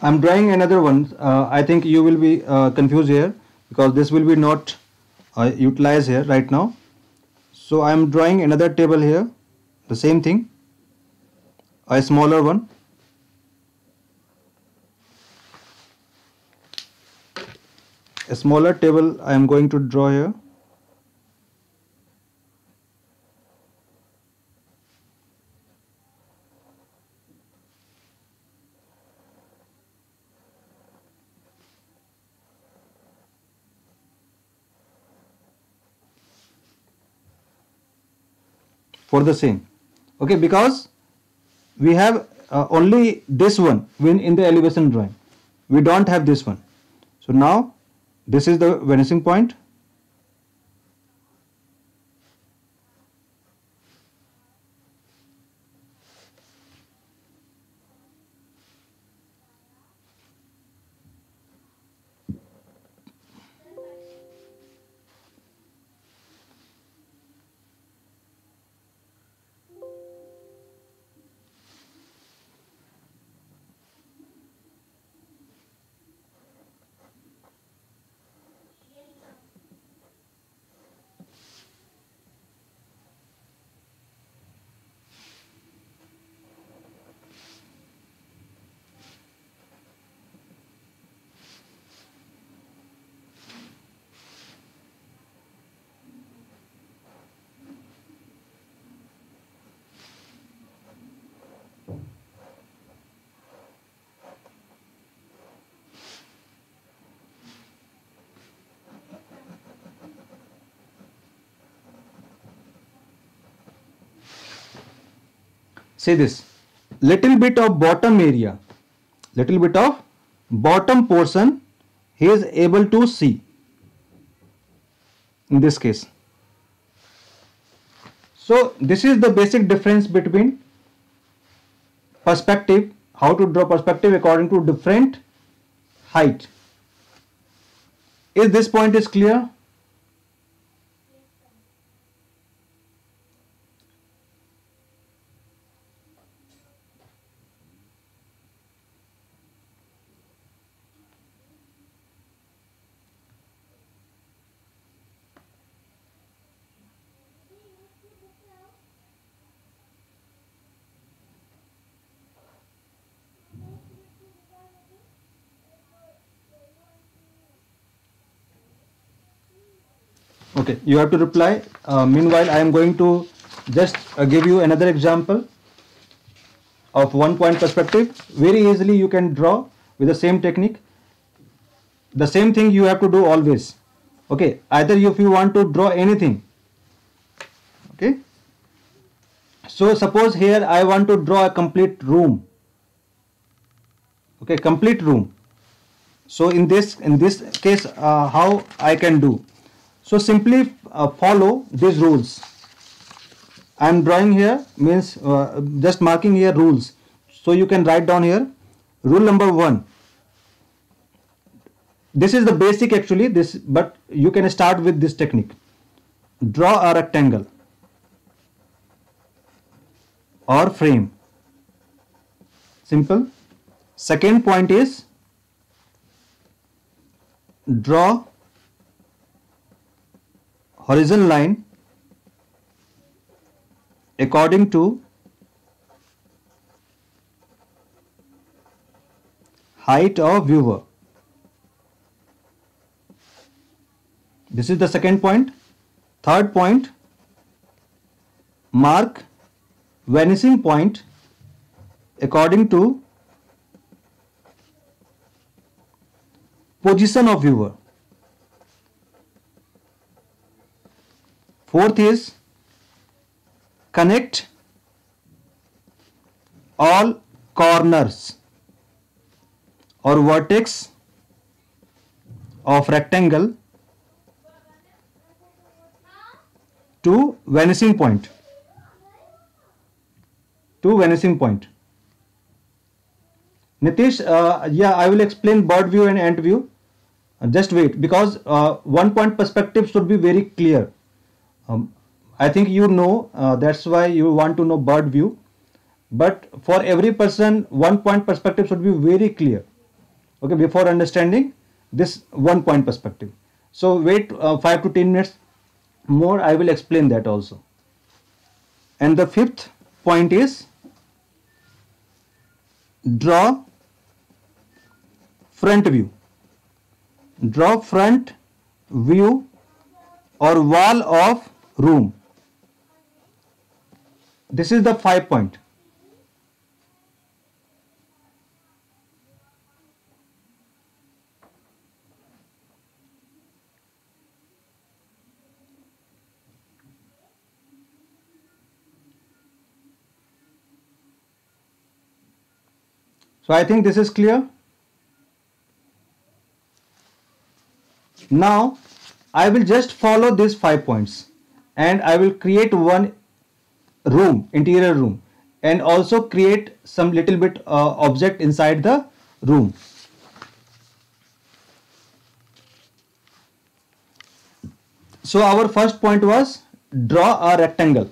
I'm drawing another one. I think you will be confused here because this will be not utilized here right now. So I'm drawing another table here, the same thing, a smaller one. A smaller table I am going to draw here. For the same, okay, because we have only this one when in the elevation drawing, we don't have this one. So now this is the vanishing point. say this, little bit of bottom area, little bit of bottom portion he is able to see in this case. So this is the basic difference between perspective, how to draw perspective according to different height. Is this point is clear? Okay, you have to reply. Meanwhile, I am going to just give you another example of one point perspective. Very easily you can draw with the same technique. The same thing you have to do always. Okay, either if you want to draw anything. Okay, so suppose here I want to draw a complete room. Okay, complete room. So in this case, how I can do? So simply follow these rules. I am drawing here, means just marking here rules. So you can write down here rule number 1. This is the basic actually, this, but you can start with this technique. Draw a rectangle or frame. Simple. Second point is draw horizontal line according to height of viewer. This is the second point. Third point, mark vanishing point according to position of viewer. Fourth is connect all corners or vertex of rectangle to vanishing point. Nitish, yeah, I will explain bird view and ant view. Just wait, because one point perspective should be very clear. I think you know, that's why you want to know bird view. But for every person, one point perspective should be very clear. Okay, before understanding this one point perspective. So wait 5 to 10 minutes more, I will explain that also. And the fifth point is draw front view. Draw front view or wall of room. This is the 5 point. So I think this is clear. Now I will just follow these 5 points and I will create one room, interior room, and also create some little bit object inside the room. So our first point was draw a rectangle.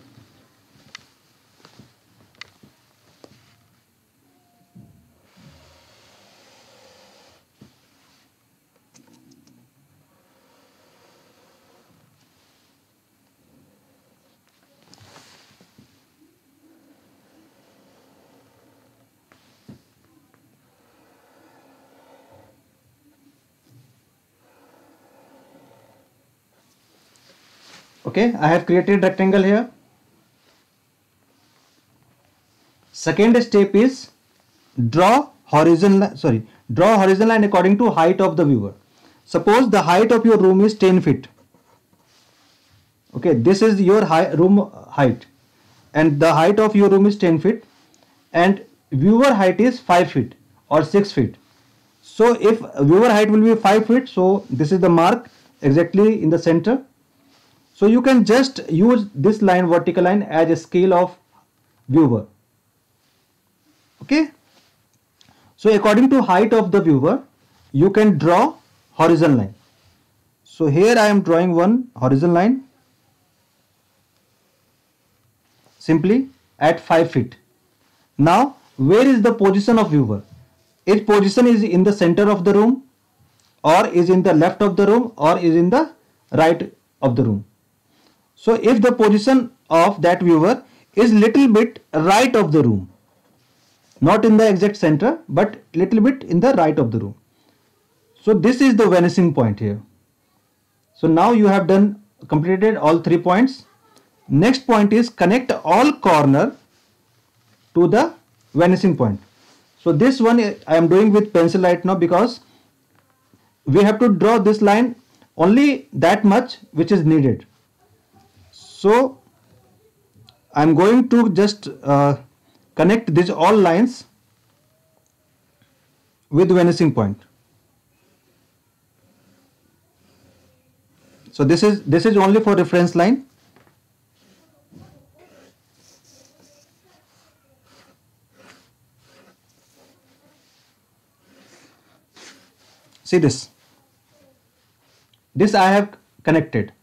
Okay, I have created rectangle here. Second step is draw horizontal line according to height of the viewer. Suppose the height of your room is 10 feet. Okay, this is your room height and the height of your room is 10 feet. and viewer height is 5 feet or 6 feet. So if viewer height will be 5 feet, so this is the mark exactly in the center. So you can just use this line, vertical line, as a scale of viewer. Okay. So according to height of the viewer, you can draw horizon line. So here I am drawing one horizon line simply at 5 feet. Now where is the position of viewer? Its position is in the center of the room, or is in the left of the room, or is in the right of the room. So if the position of that viewer is little bit right of the room, not in the exact center, but little bit in the right of the room. So this is the vanishing point here. So now you have done completed all 3 points. Next point is connect all corner to the vanishing point. So this one I am doing with pencil right now, because we have to draw this line only that much which is needed. So I am going to just connect these all lines with vanishing point. So this is only for reference line. See this. This I have connected.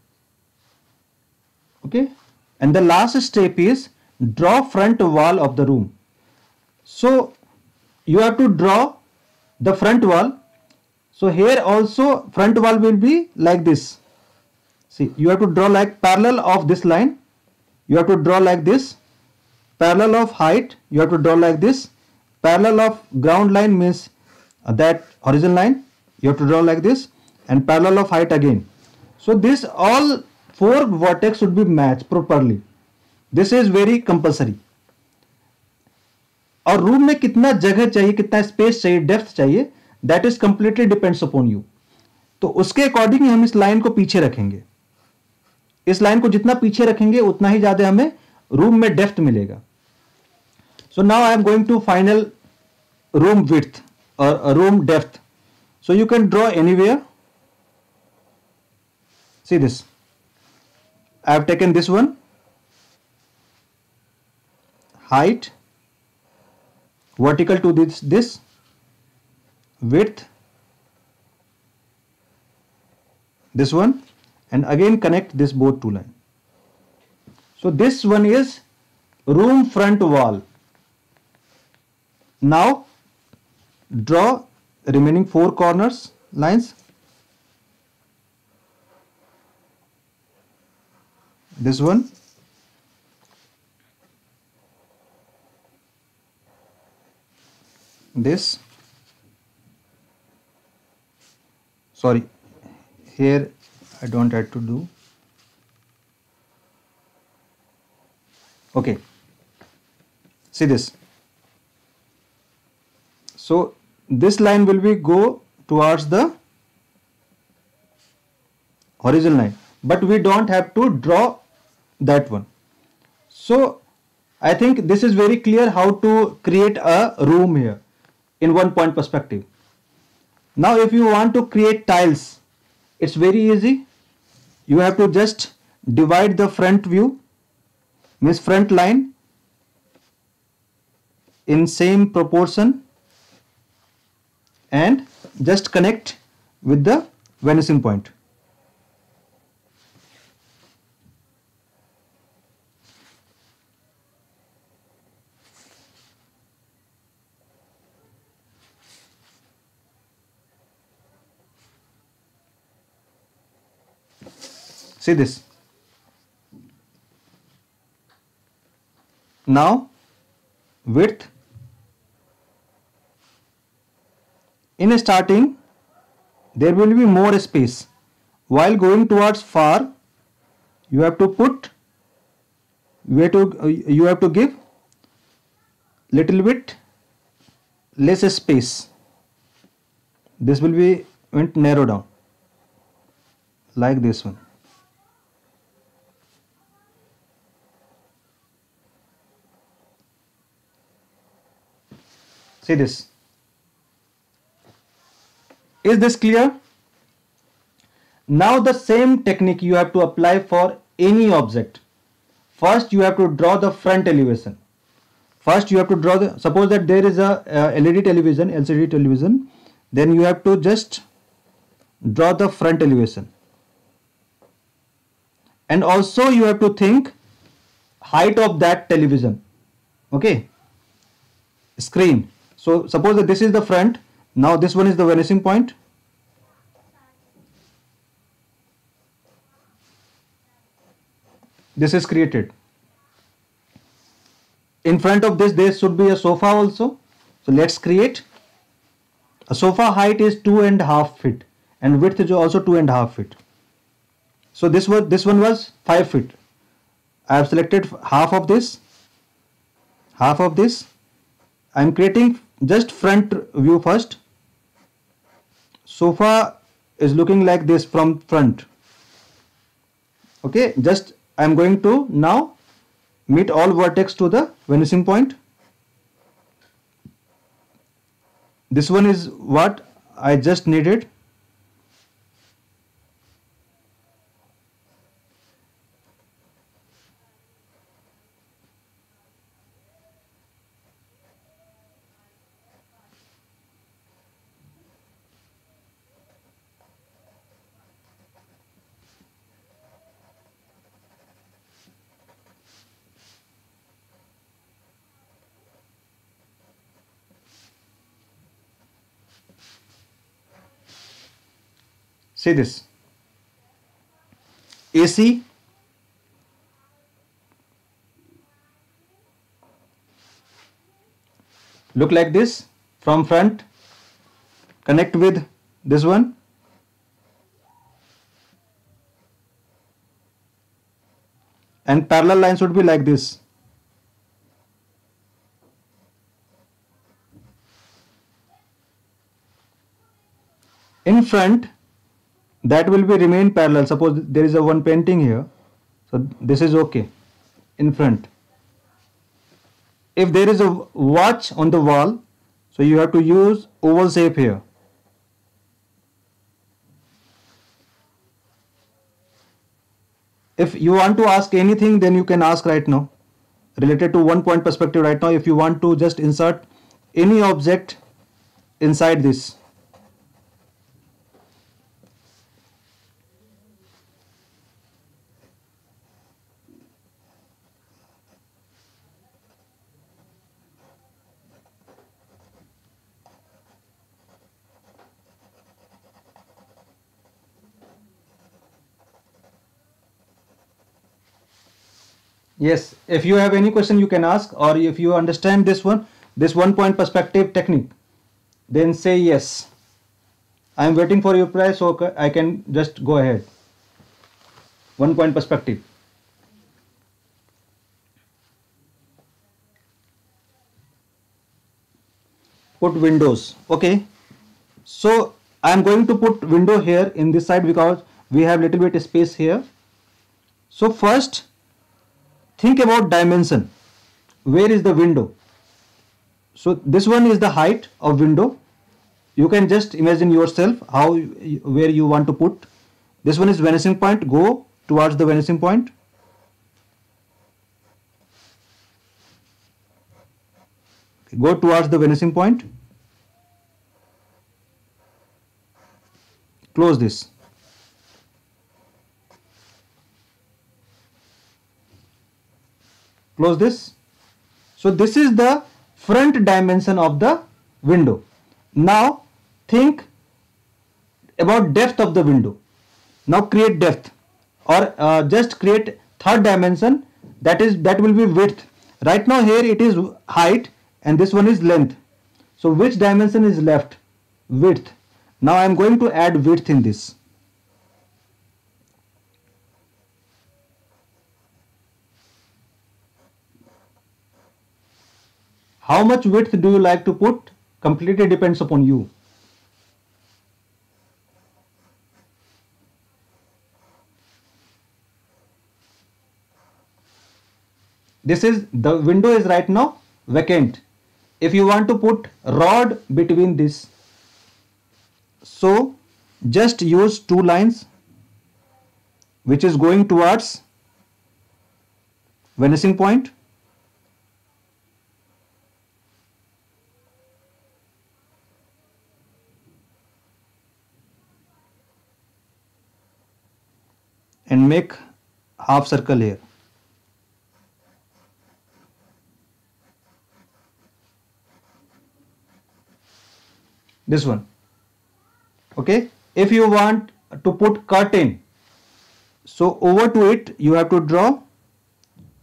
Okay. And the last step is draw front wall of the room. So you have to draw the front wall. So here also front wall will be like this. See, you have to draw like parallel of this line. You have to draw like this. Parallel of height, you have to draw like this. Parallel of ground line means that horizon line, you have to draw like this. And parallel of height again. So this all 4 vertex should be matched properly. This is very compulsory. और room में कितना जगह चाहिए, कितना space चाहिए, depth चाहिए, that is completely depends upon you. तो उसके अकॉर्डिंग हम इस लाइन को पीछे रखेंगे. इस लाइन को जितना पीछे रखेंगे उतना ही ज्यादा हमें रूम में डेप्थ मिलेगा. So now I am going to final room width और room depth. So you can draw anywhere. See this. I have taken this one. Height vertical to this width, this one, and again connect this both two line. So this one is room front wall. Now draw remaining 4 corners lines. This one, this, sorry, here I don't have to do. Okay, see this. So this line will be go towards the horizon line, but we don't have to draw that one. So I think this is very clear how to create a room here in 1 point perspective. Now if you want to create tiles, it's very easy. You have to just divide the front view, means front line, in same proportion and just connect with the vanishing point. See this. Now width. In starting there will be more space. While going towards far, you have to put, you have to give little bit less space. This will be went narrow down like this one. See this. Is this clear? Now the same technique you have to apply for any object. First you have to draw the front elevation. First you have to draw the, suppose that there is a LED television, LCD television, then you have to just draw the front elevation. And also you have to think height of that television, okay, screen. So suppose that this is the front, now this one is the vanishing point. This is created. In front of this there should be a sofa also. So let's create. A sofa height is 2.5 feet and width is also 2.5 feet. So this one was 5 feet. I have selected half of this. I am creating just front view first. Sofa is looking like this from front. Okay, just I am going to now meet all vertex to the vanishing point. This one is what I just needed. See this. AC, look like this from front, connect with this one. And parallel line should be like this. In front, that will be remain parallel. Suppose there is a one painting here, so this is okay in front. If there is a watch on the wall, so you have to use oval shape here. If you want to ask anything, then you can ask right now related to one point perspective right now. If you want to just insert any object inside this. Yes, if you have any question you can ask, or if you understand this one point perspective technique, then say yes. I am waiting for your reply so I can just go ahead. One point perspective. Put windows. Okay. So I am going to put window here in this side because we have little bit space here. So first, think about dimension. Where is the window? So this one is the height of window. You can just imagine yourself where you want to put. This one is vanishing point. Go towards the vanishing point. Go towards the vanishing point. Close this. Close this. So this is the front dimension of the window. Now think about depth of the window. Now create depth, or just create third dimension, that will be width. Right now here it is height and this one is length. So which dimension is left? Width. Now I am going to add width in this. How much width do you like to put? Completely depends upon you. This is the window is right now vacant. if you want to put rod between this, so just use two lines which is going towards vanishing point, and make half circle here. This one. Okay. If you want to put curtain, so over to it you have to draw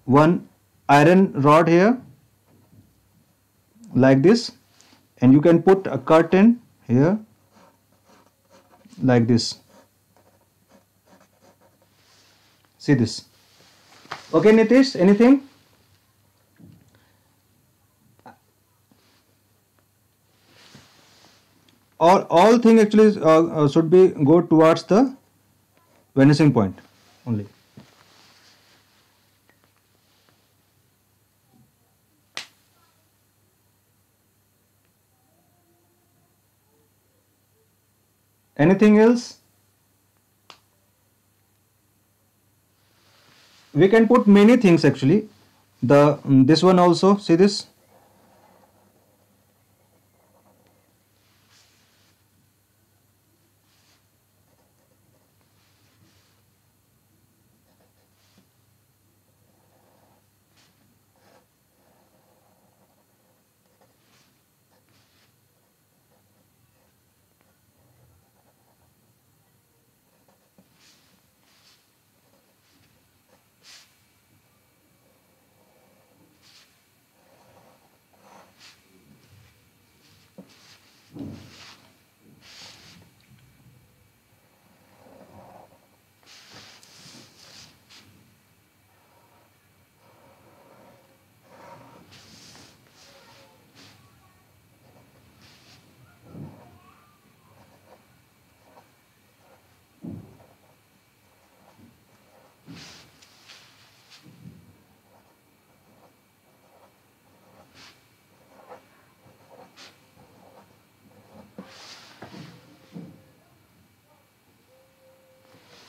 one iron rod here like this, and you can put a curtain here like this. See this. Okay, Nitish, anything? All thing actually should be go towards the vanishing point only. Anything else? We can put many things actually. This one also, see this.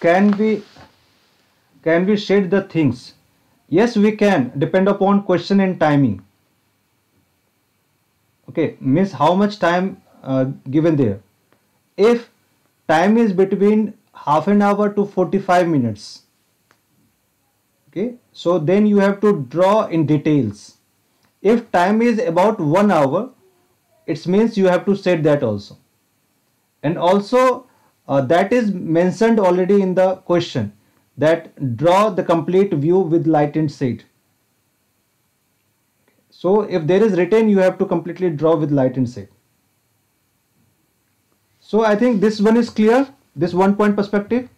Can we shade the things? Yes, we can, depend upon question and timing. Okay, means how much time given there. If time is between half an hour to 45 minutes, okay, so then you have to draw in details. If time is about 1 hour, it means you have to set that also. And also that is mentioned already in the question, that draw the complete view with light and shade. So if there is written, you have to completely draw with light and shade. So I think this one is clear, this 1 point perspective.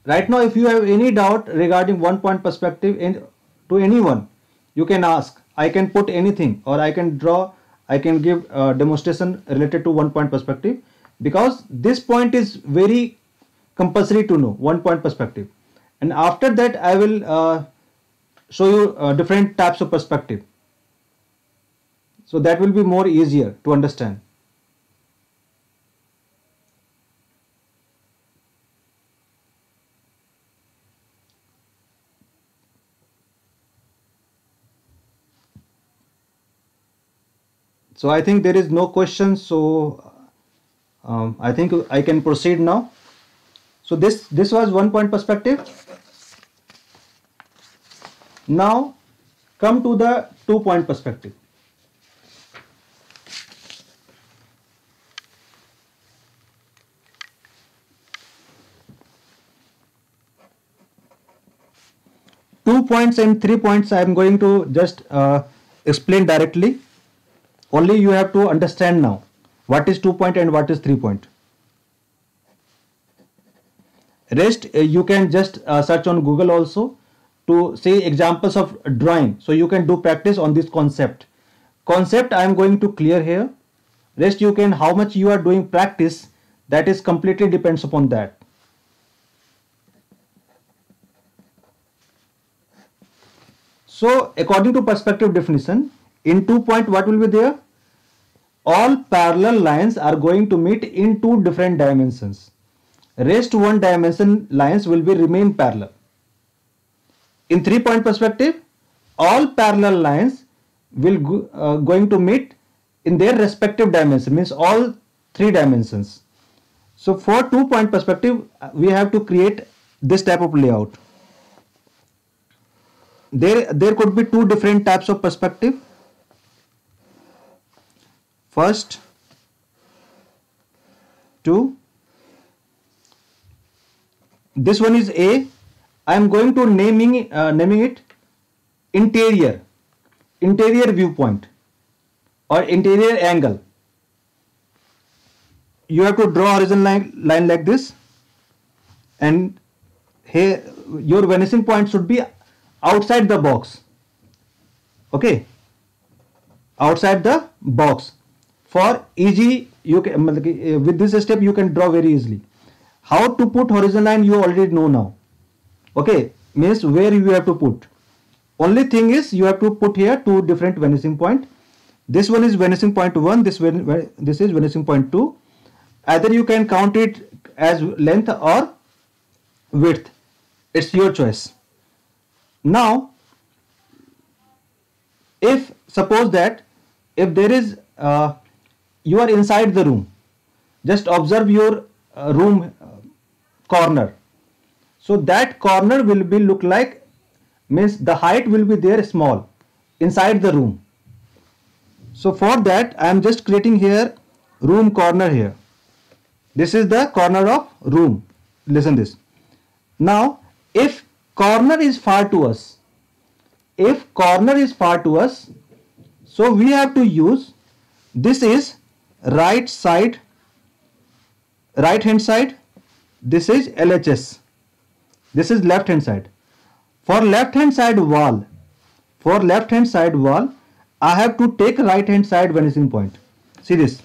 Right now, if you have any doubt regarding 1 point perspective to anyone, you can ask. I can put anything, or I can draw, I can give a demonstration related to 1 point perspective, because this point is very compulsory to know, 1 point perspective. And after that, I will show you different types of perspective. So that will be more easier to understand. So I think there is no question. So I think I can proceed now. So this was 1 point perspective. Now come to the 2 point perspective. Two points and 3 points I am going to just explain directly. Only you have to understand now what is 2 point and what is 3 point. Rest you can just search on Google also to see examples of drawing. So you can do practice on this concept. Concept I am going to clear here. Rest you can, how much you are doing practice, that is completely depends upon that. So according to perspective definition, In 2 point, what will be there? All parallel lines are going to meet in two different dimensions. Rest one dimension lines will be remain parallel. In 3 point perspective, all parallel lines will going to meet in their respective dimension, means all three dimensions. So for 2 point perspective, we have to create this type of layout. There could be two different types of perspective. First, two. This one is A. I am going to naming it interior viewpoint or interior angle. You have to draw horizontal line like this, and here your vanishing point should be outside the box. Okay, outside the box. For easy, you can with this step you can draw very easily. How to put horizontal line you already know now. Okay, means where you have to put. Only thing is you have to put here two different vanishing point. This one is vanishing point 1, this is vanishing point 2. Either you can count it as length or width. It's your choice. Now, if suppose that if there is you are inside the room, just observe your room corner. So that corner will be look like, means the height will be there small inside the room. So for that I am just creating here room corner here. This is the corner of room. Listen this. Now if corner is far to us, so we have to use, this is right hand side, this is LHS, this is left hand side. For left hand side wall, I have to take right hand side vanishing point. See this,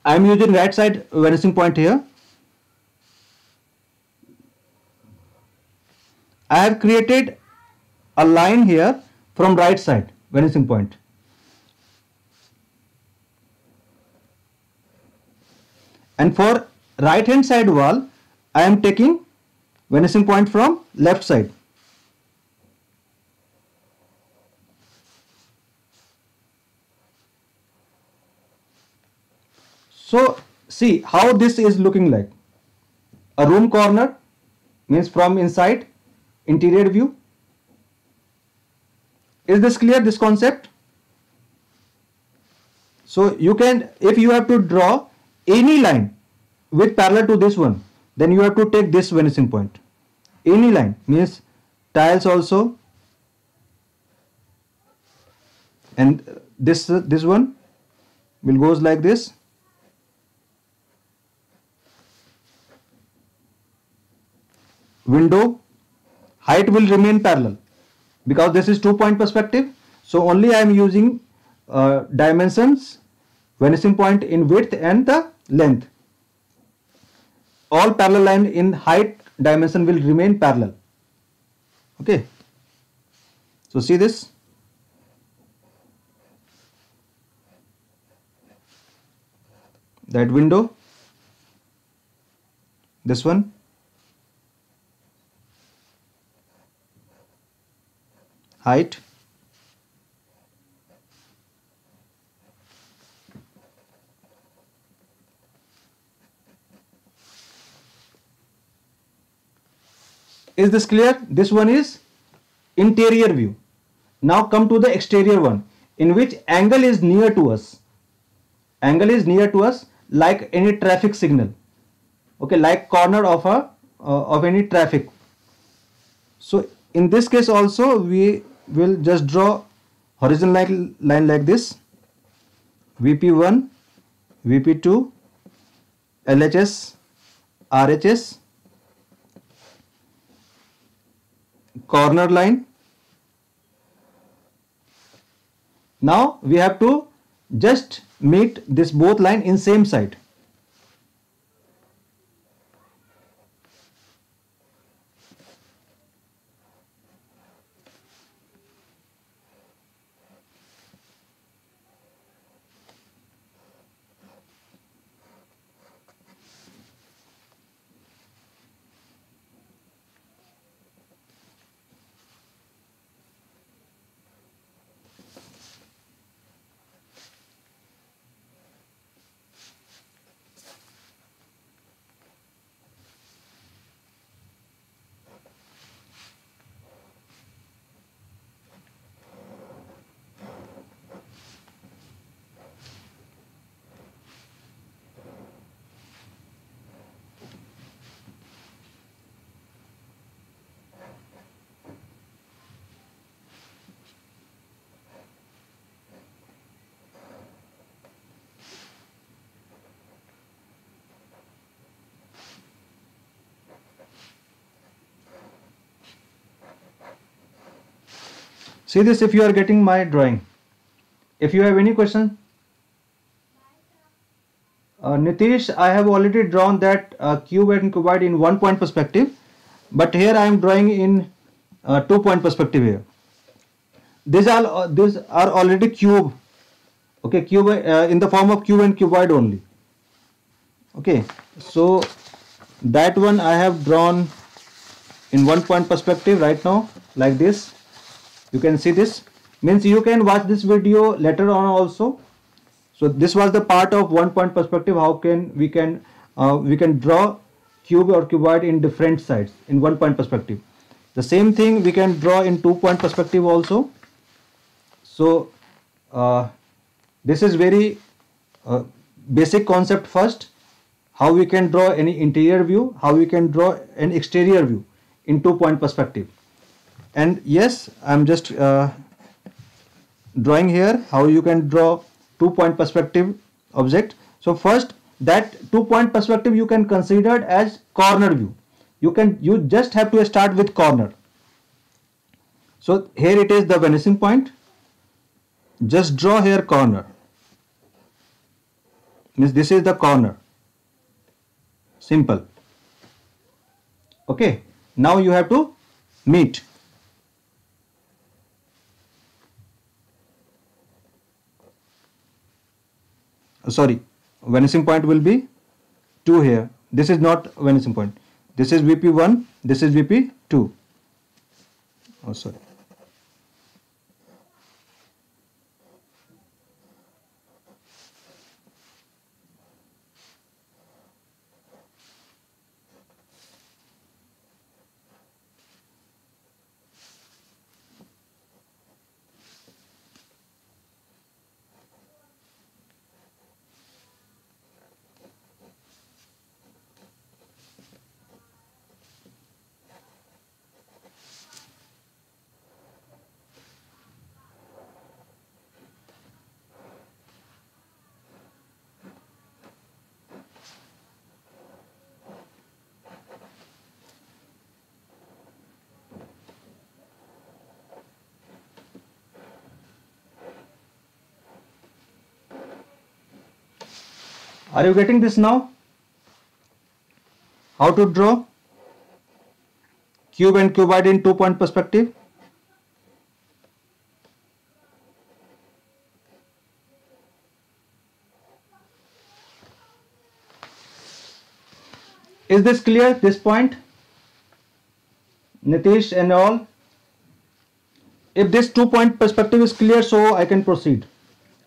I am using right side vanishing point here. I have created a line here from right side vanishing point. And for right hand side wall, I am taking vanishing point from left side. So see how this is looking like. A room corner means from inside, interior view. Is this clear, this concept? So you can, if you have to draw any line with parallel to this one, then you have to take this vanishing point. Any line means tiles also, and this one will goes like this. Window height will remain parallel because this is 2-point perspective. So only I am using dimensions, vanishing point in width and the length. All parallel line in height dimension will remain parallel. Okay. So see this. That window. This one. Height. Is this clear? This one is interior view. Now come to the exterior one, in which angle is near to us. Angle is near to us like any traffic signal. Okay, like corner of a of any traffic. So in this case also we will just draw horizontal line like this. VP1, VP2, LHS, RHS, corner line. Now we have to just meet this both line in same side. See this if you are getting my drawing. If you have any question. Nitish, I have already drawn that cube and cuboid in 1 point perspective, but here I am drawing in 2 point perspective here. These are already cube, okay, cube in the form of cube and cuboid only. Okay, so that one I have drawn in 1 point perspective right now, like this. You can see this, means you can watch this video later on also. So this was the part of 1 point perspective. How can we can draw cube or cuboid in different sides in 1 point perspective. The same thing we can draw in 2 point perspective also. So this is very basic concept first, how we can draw any interior view, how we can draw an exterior view in 2 point perspective. And yes, I'm just drawing here how you can draw 2 point perspective object. So first, that 2 point perspective you can consider it as corner view. You just have to start with corner. So here it is the vanishing point. Just draw here corner. Means this is the corner. Simple. Okay. Now you have to meet. Sorry, vanishing point will be 2 here. This is not vanishing point. This is VP1, this is VP2. Oh, sorry. Are you getting this now? How to draw cube and cuboid in 2 point perspective? Is this clear, this point? Nitish and all? If this 2 point perspective is clear, so I can proceed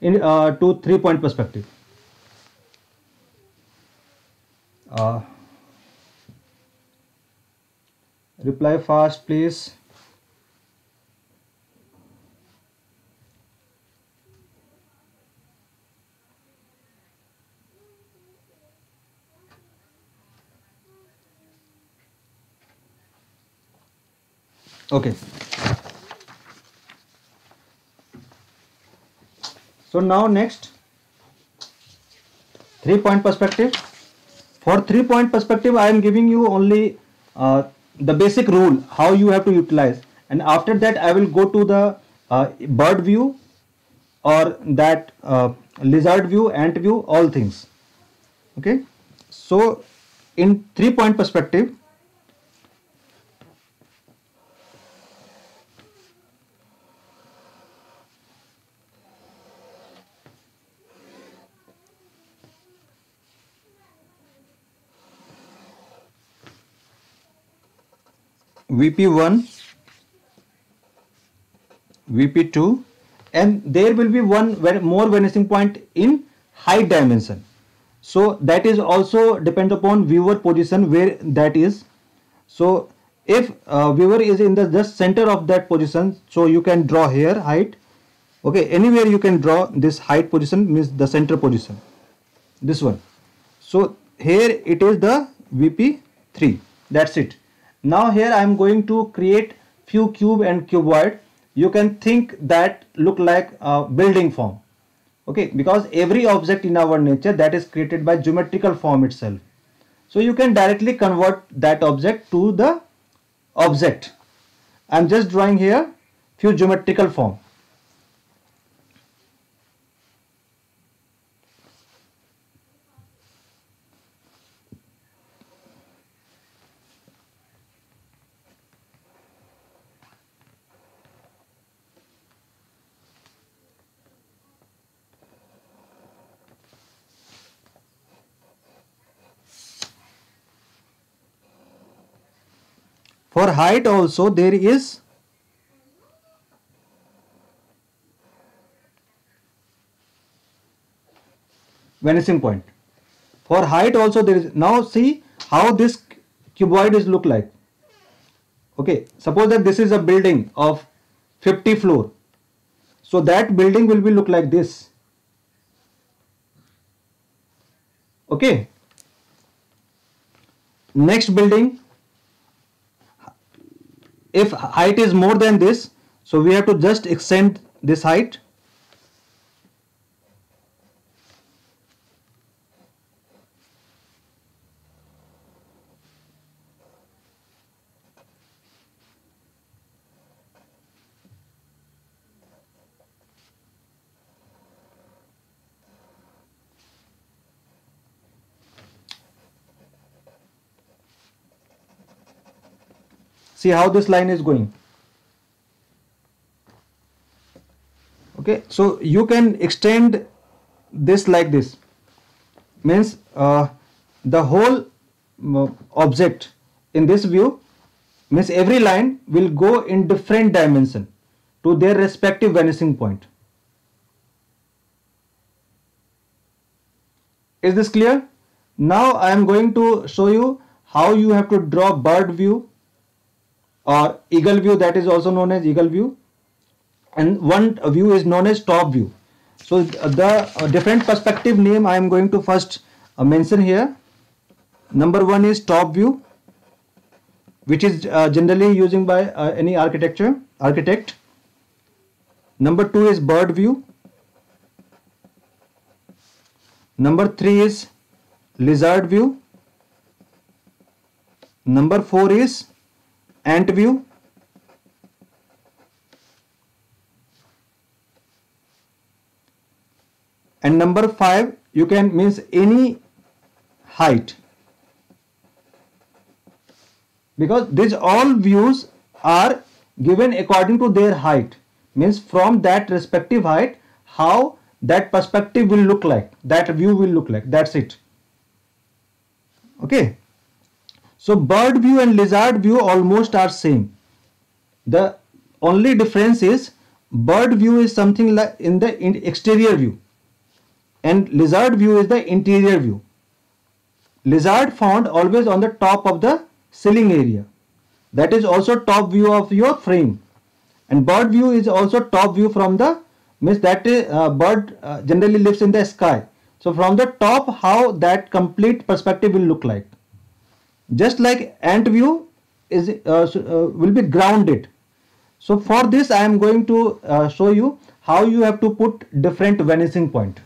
in to 3 point perspective. Reply fast, please. Okay. So now next, 3 point perspective. For 3 point perspective, I am giving you only the basic rule how you have to utilize, and after that I will go to the bird view or that lizard view, ant view, all things. Okay. So in 3 point perspective, VP1, VP2, and there will be one more vanishing point in height dimension. So that is also depends upon viewer position where that is. So if viewer is in the just center of that position, so you can draw here height. Okay, anywhere you can draw this height position, means the center position, this one. So here it is the VP3. That's it. Now here I am going to create few cube and cuboid. You can think that look like a building form. Okay, because every object in our nature that is created by geometrical form itself. So you can directly convert that object to the object. I am just drawing here few geometrical form. For height also there is vanishing point. For height also there is. Now see how this cuboid is look like. Okay, suppose that this is a building of 50 floor. So that building will be look like this. Okay. Next building, if height is more than this, so we have to just extend this height. See how this line is going. Okay, so you can extend this like this. Means the whole object in this view, means every line will go in different dimension to their respective vanishing point. Is this clear? Now I am going to show you how you have to draw bird view or eagle view, that is also known as eagle view, and one view is known as top view. So the different perspective name I am going to first mention here. Number one is top view, which is generally using by any architect. Number two is bird view. Number three is lizard view. Number four is ant view. And number five, you can means any height, because these all views are given according to their height, means from that respective height how that perspective will look like, that view will look like, that's it. Okay, so bird view and lizard view almost are same. The only difference is bird view is something like in the exterior view and lizard view is the interior view. Lizard found always on the top of the ceiling area, that is also top view of your frame, and bird view is also top view from the, means that bird generally lives in the sky, so from the top how that complete perspective will look like. Just like ant view is will be grounded. So for this I am going to show you how you have to put different vanishing point.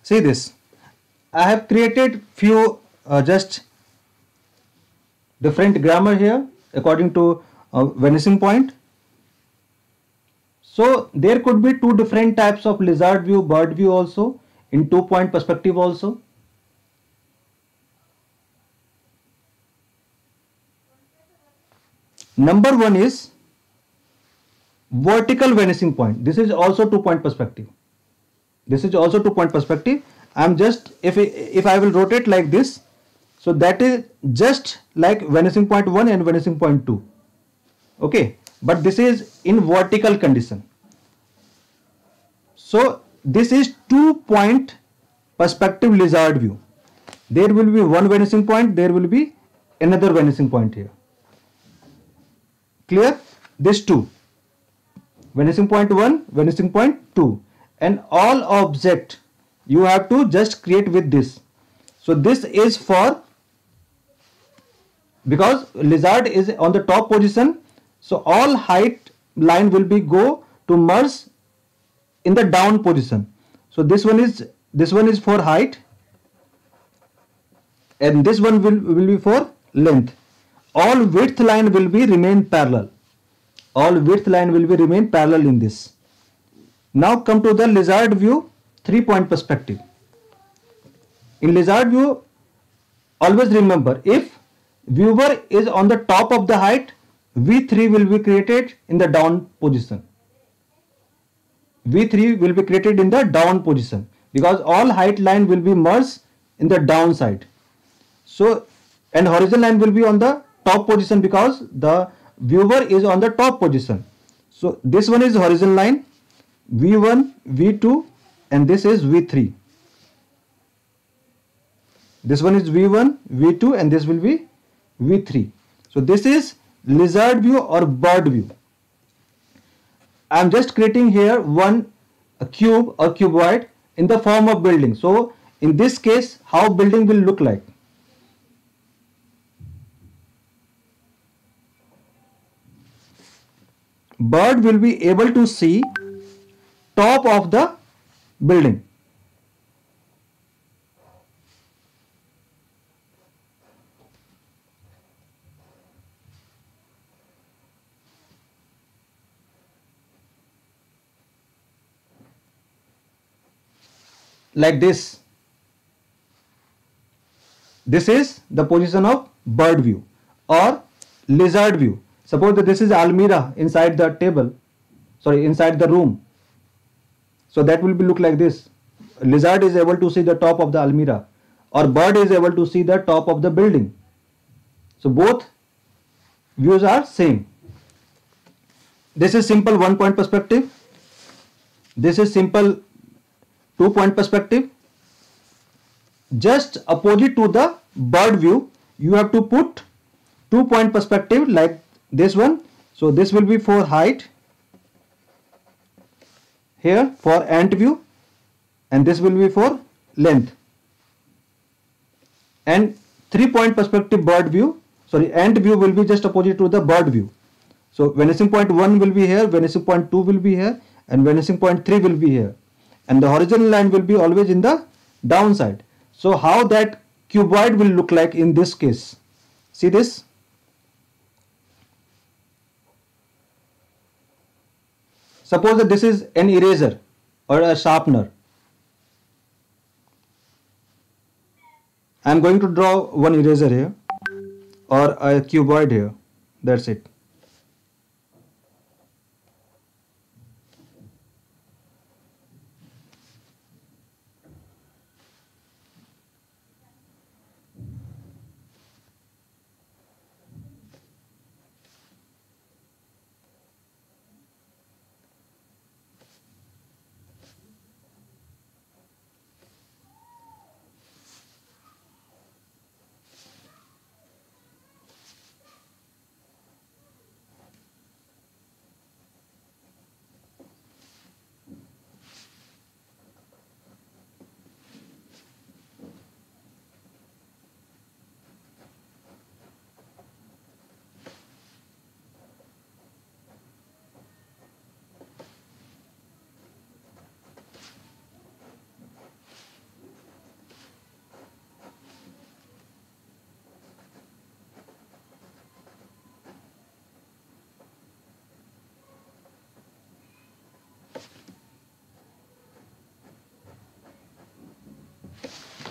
See this, I have created few just different grammar here according to vanishing point. So there could be two different types of lizard view, bird view also, in 2-point perspective also. Number one is vertical vanishing point. This is also 2-point perspective. This is also 2-point perspective. I am just, if I will rotate like this, so that is just like vanishing point 1 and vanishing point 2. Okay, but this is in vertical condition. So this is 2-point perspective lizard view. There will be one vanishing point, there will be another vanishing point here. Clear? This two. Vanishing point 1, vanishing point 2. And all object you have to just create with this. So this is for, because lizard is on the top position, So all height line will be go to merge in the down position. So this one is for height, and this one will be for length. All width line will be remain parallel. All width line will be remain parallel in this. Now come to the lizard view 3-point perspective. In lizard view, always remember, if viewer is on the top of the height, V3 will be created in the down position. V3 will be created in the down position because all height line will be merged in the down side. So, and horizon line will be on the top position because the viewer is on the top position. So this one is horizon line, V1, V2, and this is V3. This one is V1, V2, and this will be V3. So this is lizard view or bird view. I am just creating here a cube or cuboid in the form of building. So in this case, how building will look like? Bird will be able to see top of the building. Like this. This is the position of bird view or lizard view. Suppose that this is almirah inside the table, inside the room. So that will be look like this. Lizard is able to see the top of the almirah, or bird is able to see the top of the building. So both views are same. This is simple 1-point perspective. This is simple 2-point perspective. Just opposite to the bird view, you have to put 2-point perspective like this one. So this will be for height, here for ant view, and this will be for length. And 3-point perspective bird view, ant view will be just opposite to the bird view. So vanishing point 1 will be here, vanishing point 2 will be here, and vanishing point 3 will be here. And the horizontal line will be always in the downside. So how that cuboid will look like in this case? See this? Suppose that this is an eraser or a sharpener. I am going to draw one eraser here or a cuboid here. That's it.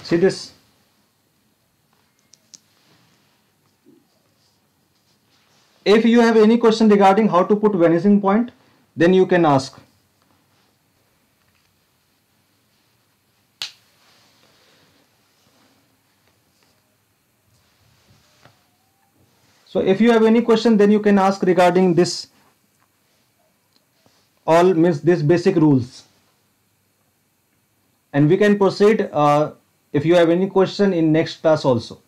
See this? If you have any question regarding how to put vanishing point, then you can ask. So if you have any question, then you can ask regarding this, all means this basic rules. And we can proceed if you have any question in next class also.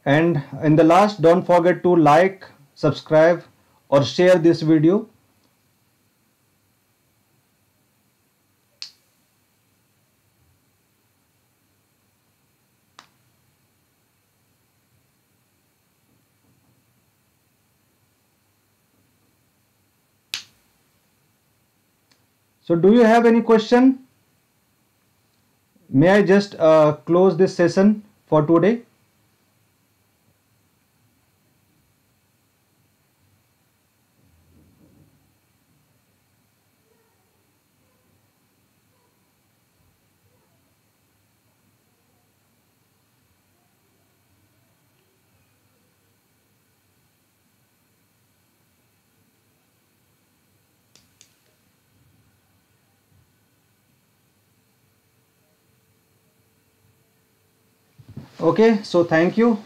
And in the last, don't forget to like, subscribe, or share this video. So do you have any question? May I just close this session for today? Okay, so thank you.